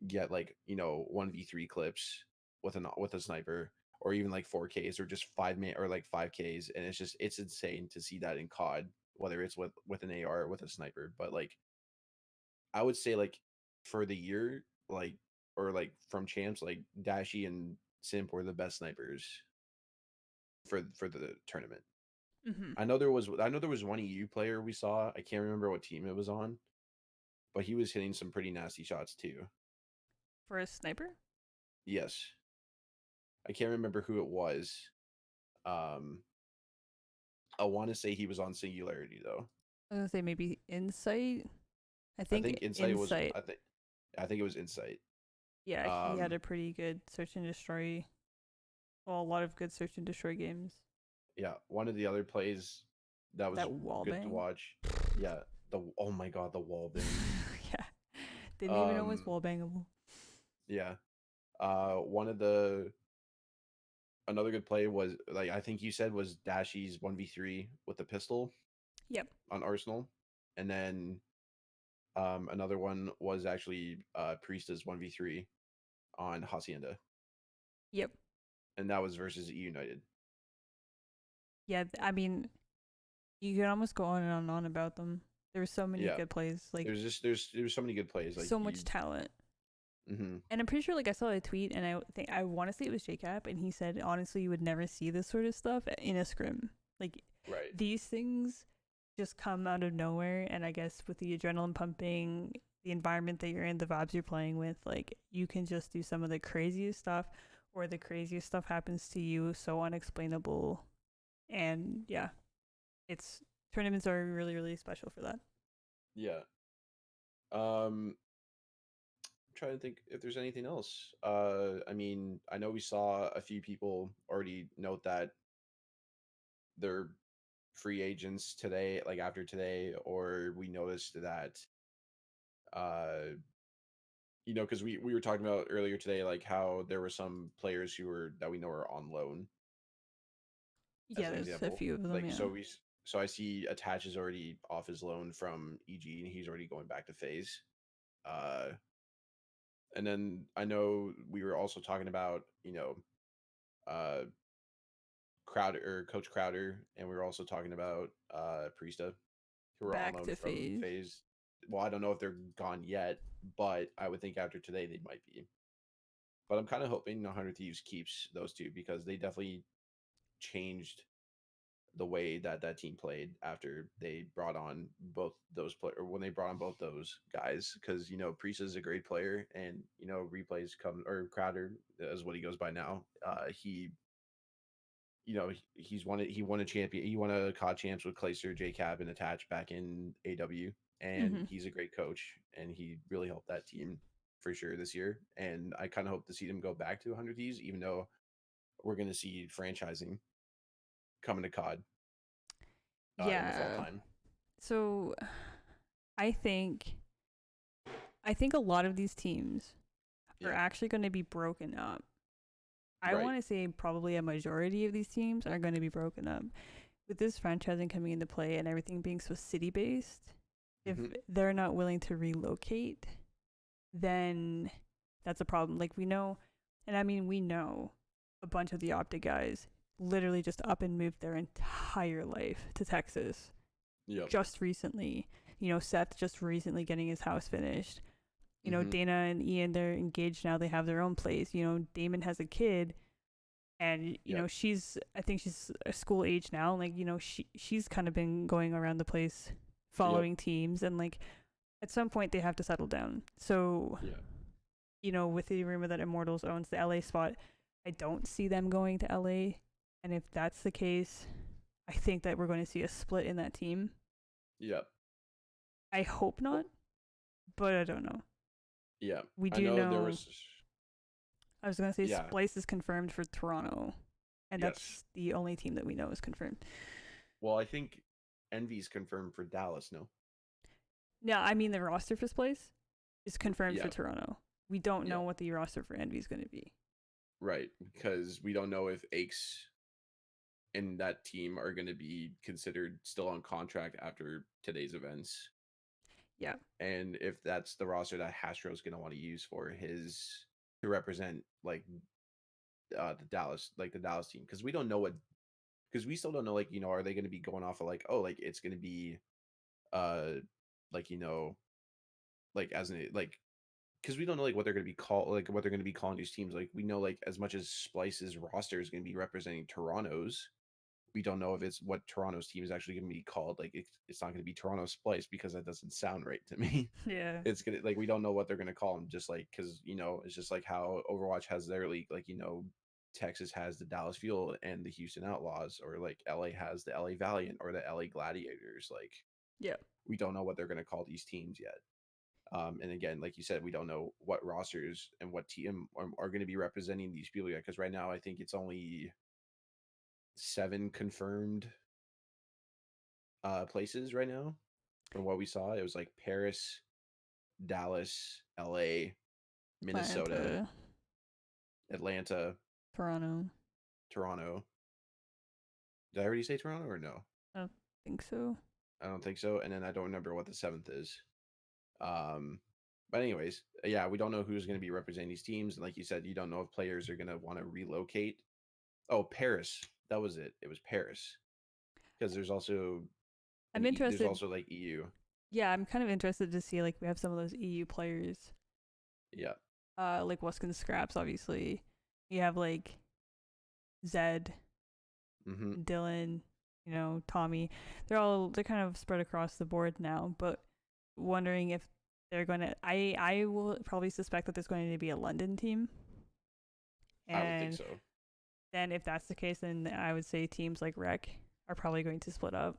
get like 1v3 clips with a sniper, or even like 4Ks, or just 5 man or like 5Ks, and it's insane to see that in COD, whether it's with an AR or with a sniper. But like I would say, like, for the year, like, or like from champs, like Dashy and Simp were the best snipers for the tournament.
Hmm.
I know there was one EU player we saw. I can't remember what team it was on, but he was hitting some pretty nasty shots too.
For a sniper?
Yes. I can't remember who it was. Um, I want to say he was on Singularity though.
I was gonna say maybe Insight. I
I
think
think Insight was.
Insight.
I think it was Insight.
Yeah, he had
Um,
a pretty good search and destroy. Well, a lot of good search and destroy games.
yeah, one of the other plays that was
That wall
good to
bang.
watch. Yeah, the oh my god, the wall bang.
Yeah, didn't even know it was
Um,
wall bangable.
yeah. One of the Another good play was, like I think you said, was Dashy's 1v3 with the pistol.
Yep.
on Arsenal, and then another one was actually Priesta's 1v3 on Hacienda,
Yep.
and that was versus E United.
Yeah. I mean, you could almost go on and on about them. There were so many
Yeah,
good plays, like
there's so many good plays. Like
so
you,
much talent.
hmm
And I'm pretty sure, like, I saw a tweet, and I want to say it was JCap, and he said, honestly, you would never see this sort of stuff in a scrim. Like,
right,
these things just come out of nowhere, and I guess with the adrenaline pumping, the environment that you're in, the vibes you're playing with, like, you can just do some of the craziest stuff, or the craziest stuff happens to you, so unexplainable. And yeah, it's tournaments are really, really special for that.
yeah. I'm trying to think if there's anything else. I mean, I know we saw a few people already note that they're free agents today, like after today, or we noticed that uh because we were talking about earlier today, like how there were some players who were that we know are on loan,
Yeah,
as an
there's a
example.
few of them,
Like
yeah.
so I see Attach is already off his loan from EG, and he's already going back to phase. Uh, and then I know we were also talking about uh Crowder or Coach Crowder, and we were also talking about Priesta, who are on
Back
loan
to
from
phase.
phase. Well, I don't know if they're gone yet, but I would think after today they might be. But I'm kind of hoping 100 Thieves keeps those two because they definitely changed the way that that team played after they brought on both those play or when they brought on both those guys, because Priest is a great player, and replays come or Crowder is what he goes by now. He won a champion, he won a COD champs with Clayster, JCab, and Attach back in AW, and
Mm-hmm.
he's a great coach, and he really helped that team for sure this year. And I kind of hope to see them go back to 100 Thieves, even though we're going to see franchising coming to COD in the fall
Yeah.
time.
So I think I think a lot of these teams are
Yeah,
actually going to be broken up. I
right.
want to say probably a majority of these teams are going to be broken up. With this franchising coming into play and everything being so city based, if
hmm
they're not willing to relocate, then that's a problem. Like we know, and I mean, we know a bunch of the Optic guys literally just up and moved their entire life to Texas
Yep.
just recently. Seth just recently getting his house finished.
hmm
Dana and Ian, they're engaged now. They have their own place. Damon has a kid, and
Yep.
I think she's a school age now. Like she's kind of been going around the place,
Yep.
following teams, and like at some point they have to settle down. So
Yeah.
with the rumor that Immortals owns the LA spot, I don't see them going to LA. And if that's the case, I think that we're going to see a split in that team.
Yep.
I hope
Well,
not, but I don't know.
yeah.
We
I
do
know there
know.
was.
I was going to say
Yeah.
Splice is confirmed for Toronto, and
Yes.
that's the only team that we know is confirmed.
Well, I think Envy's confirmed for Dallas. No.
Yeah, I mean the roster for Splice is confirmed for
Yeah.
Toronto. We don't
Yeah.
know what the roster for Envy is going to be.
Right. Because we don't know if Aches and that team are going to be considered still on contract after today's events,
Yeah.
and if that's the roster that Hastro's going to want to use for his to represent like the Dallas team, because we don't know what because we still don't know, like, are they going to be going off of like, oh, like it's going to be uh like like as an like because we don't know like what they're going to be called, like what they're going to be calling these teams. Like we know, like, as much as Splice's roster is going to be representing Toronto's, we don't know if it's what Toronto's team is actually going to be called. Like it's not going to be Toronto Splice, because that doesn't sound right to me.
Yeah.
It's gonna, like, we don't know what they're going to call them, just like because it's just like how Overwatch has their league, like, Texas has the Dallas Fuel and the Houston Outlaws, or like LA has the LA Valiant or the LA Gladiators. Like,
Yeah.
we don't know what they're going to call these teams yet. And again, like you said, we don't know what rosters and what team are going to be representing these people yet, because right now I think it's only 7 confirmed places right now. From what we saw, it was like Paris, Dallas, LA, Minnesota,
Atlanta,
Atlanta,
Toronto.
Toronto. Did I already say Toronto or no?
I don't think so.
I don't think so. And then I don't remember what the seventh is. Um, but anyways, yeah, we don't know who's going to be representing these teams, and like you said, you don't know if players are going to want to relocate. Oh, Paris, that was it. It was Paris because there's also
I'm
there's
interested.
also like EU.
Yeah, I'm kind of interested to see like we have some of those EU players,
Yeah.
like Weskin Scraps, obviously. You have like Zed,
Mm-hmm.
Dylan, Tommy. They're kind of spread across the board now, but wondering if they're going to. I will probably suspect that there's going to be a London team,
I would think
and
so.
then if that's the case, then I would say teams like Rec are probably going to split up.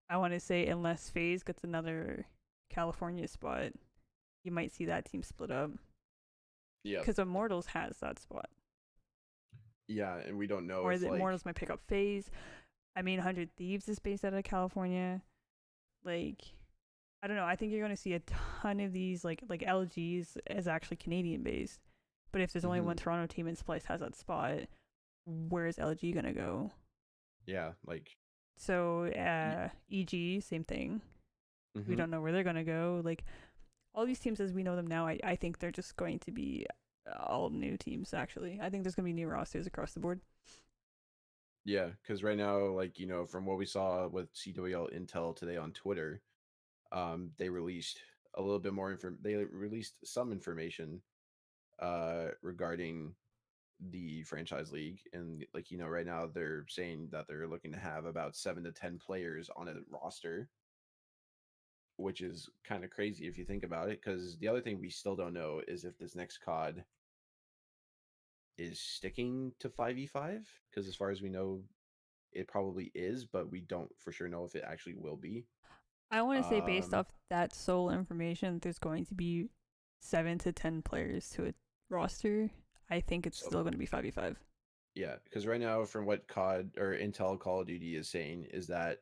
I want to say unless FaZe gets another California spot, you might see that team split up
Yeah.
because Immortals has that spot,
Yeah, and we don't know
or
if
the
like
Immortals might pick up FaZe. I mean, 100 Thieves is based out of California. Like, I don't know. I think you're going to see a ton of these, like LG's is actually Canadian based. But if there's only
mm-hmm.
one Toronto team and Splice has that spot, where's LG going to go?
Yeah, like
So, EG, same thing. We
mm-hmm.
don't know where they're going to go. Like, all these teams as we know them now, I think they're just going to be all new teams, actually. I think there's going to be new rosters across the board.
Yeah, because right now, like from what we saw with CWL Intel today on Twitter, they released a little bit more info. They released some information regarding the franchise league, and like right now they're saying that they're looking to have about 7 to 10 players on a roster, which is kind of crazy if you think about it. Because the other thing we still don't know is if this next COD is sticking to 5v5. Because as far as we know, it probably is, but we don't for sure know if it actually will be.
I want to say, based
Um,
off that sole information, there's going to be 7 to 10 players to a roster. I think it's
so
still going to be 5v5.
yeah, because right now, from what COD or Intel Call of Duty is saying, is that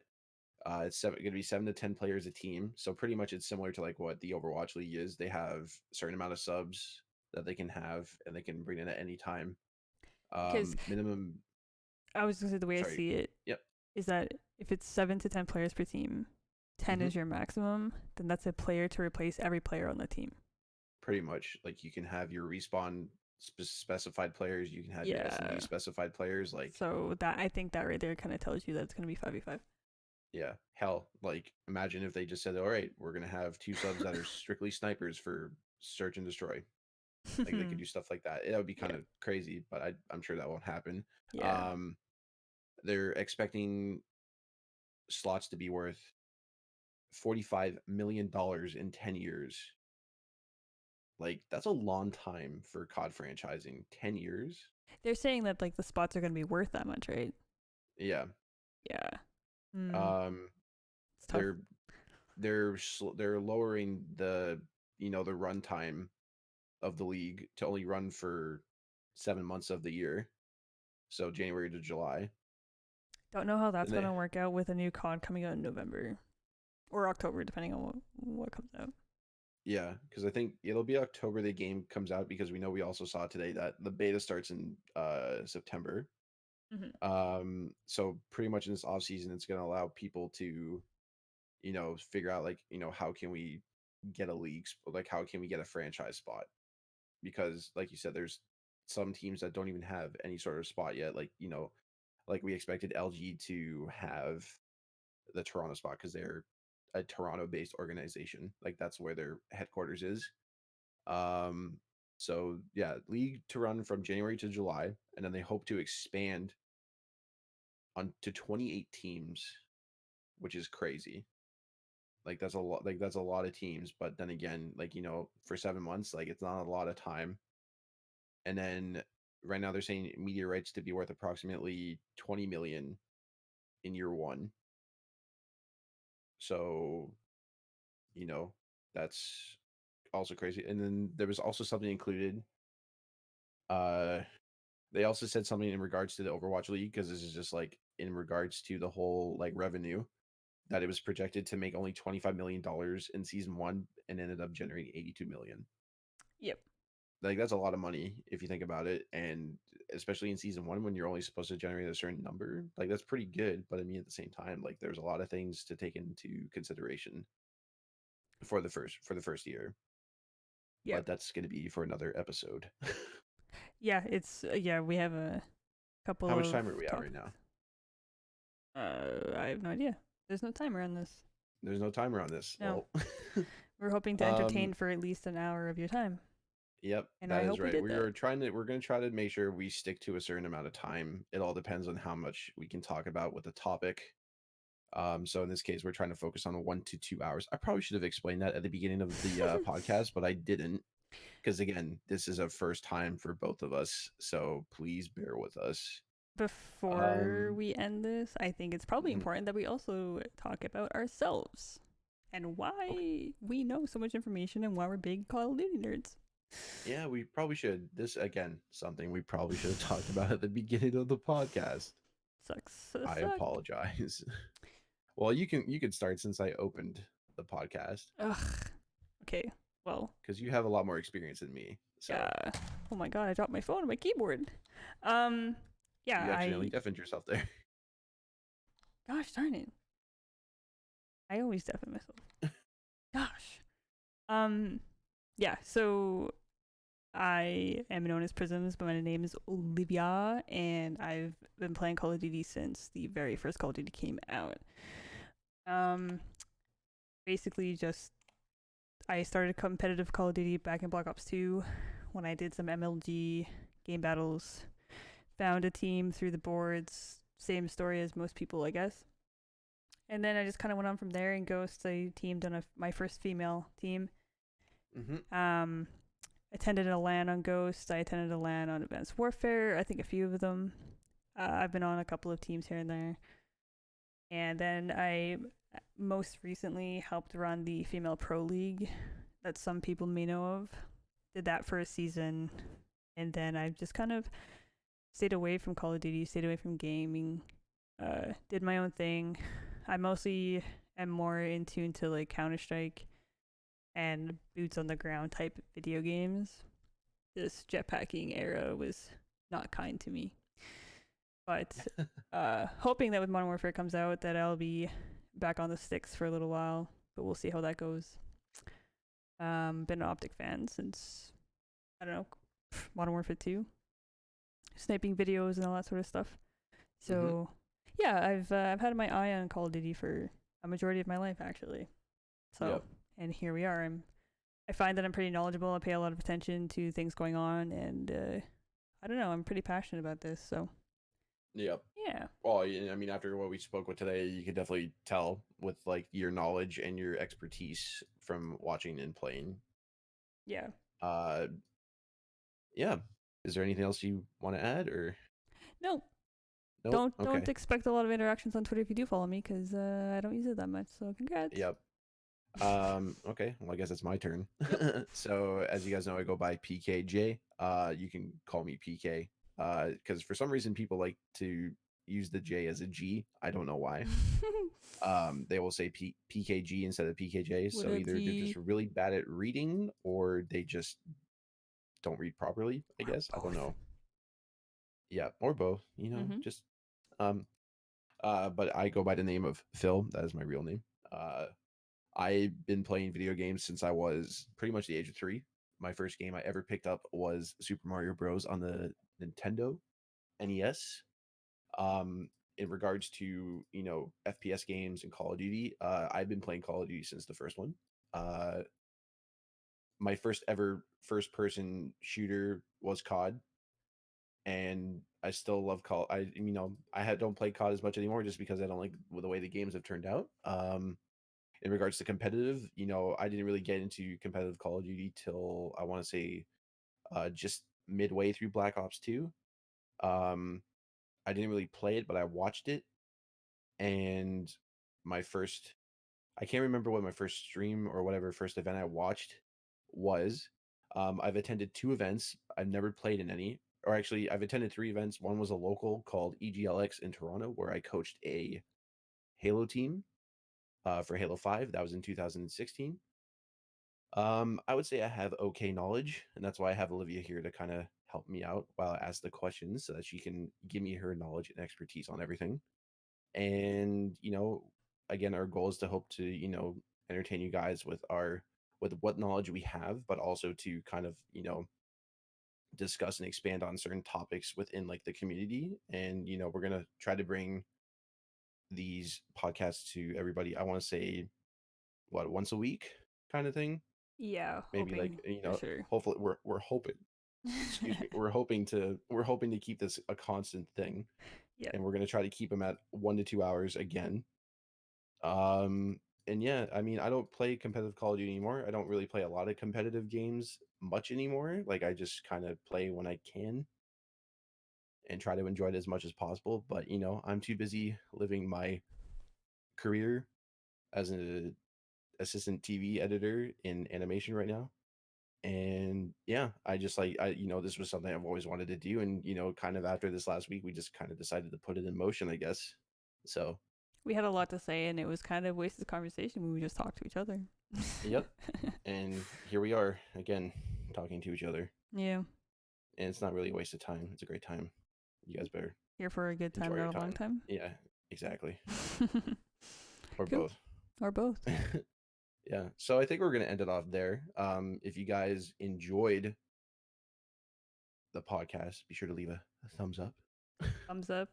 it's going to be 7 to 10 players a team. So pretty much it's similar to like what the Overwatch League is. They have a certain amount of subs that they can have, and they can bring in at any time.
Because
Minimum.
I was going to say the way I
Sorry.
see it
Yep.
is that if it's 7 to 10 players per team, 10
Mm-hmm.
is your maximum, then that's a player to replace every player on the team.
Pretty much, like you can have your respawn specified players, you can have your
Yeah.
SMG specified players. Like,
So that I think that right there kind of tells you that it's going to be 5v5.
yeah, hell, like imagine if they just said, "All right, we're gonna have 2 subs that are strictly snipers for search and destroy." Like they could do stuff like that. It would be kind
Yeah.
of crazy, but I'm sure that won't happen.
Yeah.
Um, they're expecting slots to be worth $45 million in 10 years. Like that's a long time for COD franchising. 10 years.
They're saying that like the spots are going to be worth that much, right?
Yeah.
Yeah. Mm,
Um,
it's tough.
they're they're lowering the runtime of the league to only run for 7 months of the year, so January to July.
Don't know how that's
And
going
they
to work out with a new COD coming out in November or October, depending on what comes out.
Yeah, because I think it'll be October the game comes out because we know we also saw today that the beta starts in September.
Mm-hmm.
So pretty much in this off season, it's going to allow people to figure out like how can we get a league like how can we get a franchise spot, because like you said, there's some teams that don't even have any sort of spot yet, like we expected LG to have the Toronto spot because they're a Toronto based organization, like that's where their headquarters is. Um, so yeah, league to run from January to July, and then they hope to expand on to 28 teams, which is crazy. Like that's a lot. Like that's a lot of teams. But then again, like for 7 months, like it's not a lot of time. And then right now they're saying media rights to be worth approximately 20 million in year one. So you know that's also crazy. And then there was also something included. Uh, they also said something in regards to the Overwatch League, because this is just like in regards to the whole like revenue, that it was projected to make only $25 million in season one and ended up generating 82 million.
Yep.
like that's a lot of money if you think about it, and especially in season one when you're only supposed to generate a certain number, like that's pretty good. But I mean, at the same time, like there's a lot of things to take into consideration for the first year.
Yep.
But that's going to be for another episode.
Yeah, it's yeah, we have a couple
How much
of
time are we at right
topics.
now?
I have no idea. There's no timer on this.
There's no timer on this.
No.
Well,
We're hoping to entertain for at least an hour of your time.
yep,
And
that
I
is
hope we
right.
did that.
We're going to try to make sure we stick to a certain amount of time. It all depends on how much we can talk about with the topic. So in this case, we're trying to focus on 1 to 2 hours. I probably should have explained that at the beginning of the podcast, but I didn't, because again, this is a first time for both of us. So please bear with us.
Before we end this, I think it's probably
Mhm.
important that we also talk about ourselves and why
Okay.
we know so much information and why we're big Call of Duty nerds.
Yeah, we probably should. This again, something we probably should have talked about at the beginning of the podcast.
Sucks.
I
Suck.
apologize. Well, you can start since I opened the podcast
Ugh. Okay. Well,
because you have a lot more experience than me. So
yeah. Oh my god, I dropped my phone and my keyboard. Yeah,
you accidentally
I.
deafened yourself there.
Gosh darn it. I always deafen myself. Gosh. Um, yeah, so I am known as Prisms, but my name is Olivia, and I've been playing Call of Duty since the very first Call of Duty came out. Um, Basically, just I started competitive Call of Duty back in Black Ops 2 when I did some MLG game battles, found a team through the boards, same story as most people, I guess. And then I just kind of went on from there. In Ghost, I teamed on my first female team.
Mm-hmm.
Attended a LAN on Ghost. I attended a LAN on Advanced Warfare. I think a few of them. I've been on a couple of teams here and there. And then I most recently helped run the Female Pro League that some people may know of. Did that for a season. And then I've just kind of stayed away from Call of Duty, stayed away from gaming, did my own thing. I mostly am more in tune to like Counter-Strike and boots on the ground type video games. This jetpacking era was not kind to me. But hoping that with Modern Warfare comes out that I'll be back on the sticks for a little while, but we'll see how that goes. Been an Optic fan since I don't know, Modern Warfare 2, sniping videos and all that sort of stuff. So yeah, I've had my eye on Call of Duty for a majority of my life actually. So
Yep.
and here we are. I find that I'm pretty knowledgeable. I pay a lot of attention to things going on, and I don't know. I'm pretty passionate about this. So
Yep.
yeah,
Well, I mean, after what we spoke with today, you could definitely tell with like your knowledge and your expertise from watching and playing.
yeah.
Uh, yeah. Is there anything else you want to add or
No,
nope?
don't
Okay.
expect a lot of interactions on Twitter if you do follow me, because I don't use it that much. So congrats.
Yep. Okay. Well, I guess it's my turn.
Yep.
So as you guys know, I go by PKJ. You can call me PK. Because for some reason people like to use the J as a G. I don't know why. They will say PKG instead of PKJ.
What
So
a
either they're just
G.
really bad at reading or they just don't read properly, I
Or
guess. I don't
both.
know. Yeah, or both,
Mm-hmm.
just um but I go by the name of Phil. That is my real name. Uh I've been playing video games since I was pretty much the age of 3. My first game I ever picked up was Super Mario Bros on the Nintendo NES. Um, in regards to FPS games and Call of Duty, I've been playing Call of Duty since the first one. Uh, my first ever first person shooter was COD, and I still love COD. I don't play COD as much anymore just because I don't like the way the games have turned out. In regards to competitive, I didn't really get into competitive Call of Duty till I want to say just midway through Black Ops 2. Um, I didn't really play it, but I watched it. And my first, I can't remember what my first stream or whatever first event I watched was. I've attended 2 events. I've never played in any. Or actually, I've attended 3 events. One was a local called EGLX in Toronto, where I coached a Halo team for Halo 5. That was in 2016. I would say I have okay knowledge, and that's why I have Olivia here to kind of help me out while I ask the questions so that she can give me her knowledge and expertise on everything. And, again, our goal is to hope to, entertain you guys with what knowledge we have, but also to kind of, discuss and expand on certain topics within like the community. And, we're gonna try to bring these podcasts to everybody. I want to say what, once a week kind of thing.
Yeah,
Maybe like,
hoping for sure.
hopefully we're hoping, excuse me, we're hoping to keep this a constant thing,
Yep.
and we're going to try to keep them at 1 to 2 hours again. um and yeah, I mean, I don't play competitive Call of Duty anymore. I don't really play a lot of competitive games much anymore. Like, I just kind of play when I can and try to enjoy it as much as possible. But I'm too busy living my career as an assistant TV editor in animation right now. And yeah, I just like, this was something I've always wanted to do. And kind of after this last week, we just kind of decided to put it in motion, I guess. So
We had a lot to say, and it was kind of wasted conversation when we just talked to each other.
yep. And here we are again, talking to each other.
Yeah.
And it's not really a waste of time. It's a great time. You guys better
Here for a good time,
enjoy your
not a long
time.
time.
Yeah, exactly. Or
Cool.
both.
Or both.
Yeah. So I think we're gonna end it off there. If you guys enjoyed the podcast, be sure to leave a thumbs up.
Thumbs up.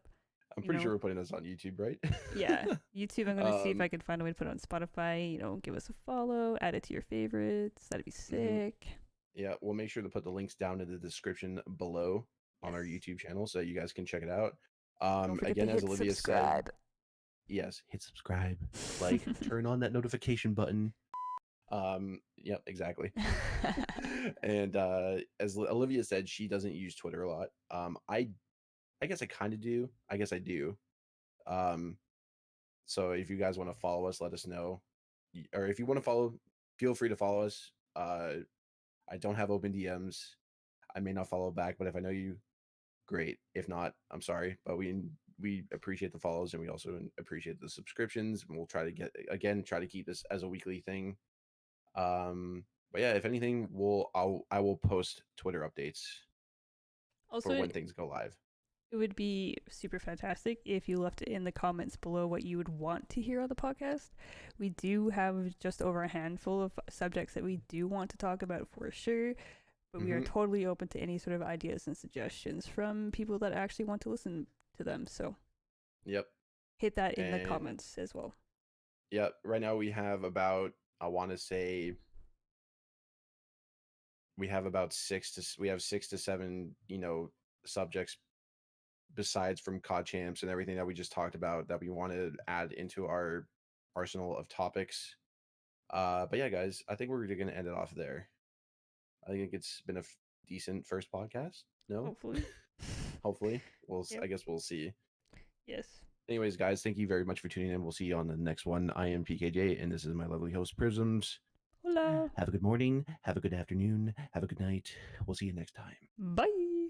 I'm
You
pretty sure
know,
we're putting this on YouTube, right?
yeah. YouTube, I'm going to see if
um,
I can find a way to put it on Spotify. Give us a follow, add it to your favorites. That'd be
mhm.
sick.
Yeah, we'll make sure to put the links down in the description below on
Yes.
our YouTube channel so you guys can check it out.
Don't forget to
Again, as
hit
Olivia said,
subscribe.
yes, hit subscribe, like, turn on that notification button. Yep, exactly. And as Olivia said, she doesn't use Twitter a lot. I guess I kind of do. I guess I do. Um, so if you guys want to follow us, let us know. Or if you want to follow, feel free to follow us. I don't have open DMs. I may not follow back, but if I know you, great. If not, I'm sorry. But we appreciate the follows, and we also appreciate the subscriptions. And we'll try to try to keep this as a weekly thing. But yeah, if anything, I will post Twitter updates for
Also,
when things go live.
it would be super fantastic if you left it in the comments below what you would want to hear on the podcast. We do have just over a handful of subjects that we do want to talk about for sure, but we are totally open to any sort of ideas and suggestions from people that actually want to listen to them. So
Yep.
hit that in the
And
comments as well.
yep, right now we have about, I want to say, we have about 6 to 7, subjects besides from COD champs and everything that we just talked about that we want to add into our arsenal of topics. But yeah, guys, I think we're going to end it off there. I think it's been a decent first podcast. No,
Hopefully.
hopefully,
Yep.
I guess we'll see.
Yes.
Anyways, guys, thank you very much for tuning in. We'll see you on the next one. I am PKJ, and this is my lovely host, Prisms.
Hola.
Have a good morning. Have a good afternoon. Have a good night. We'll see you next time.
Bye.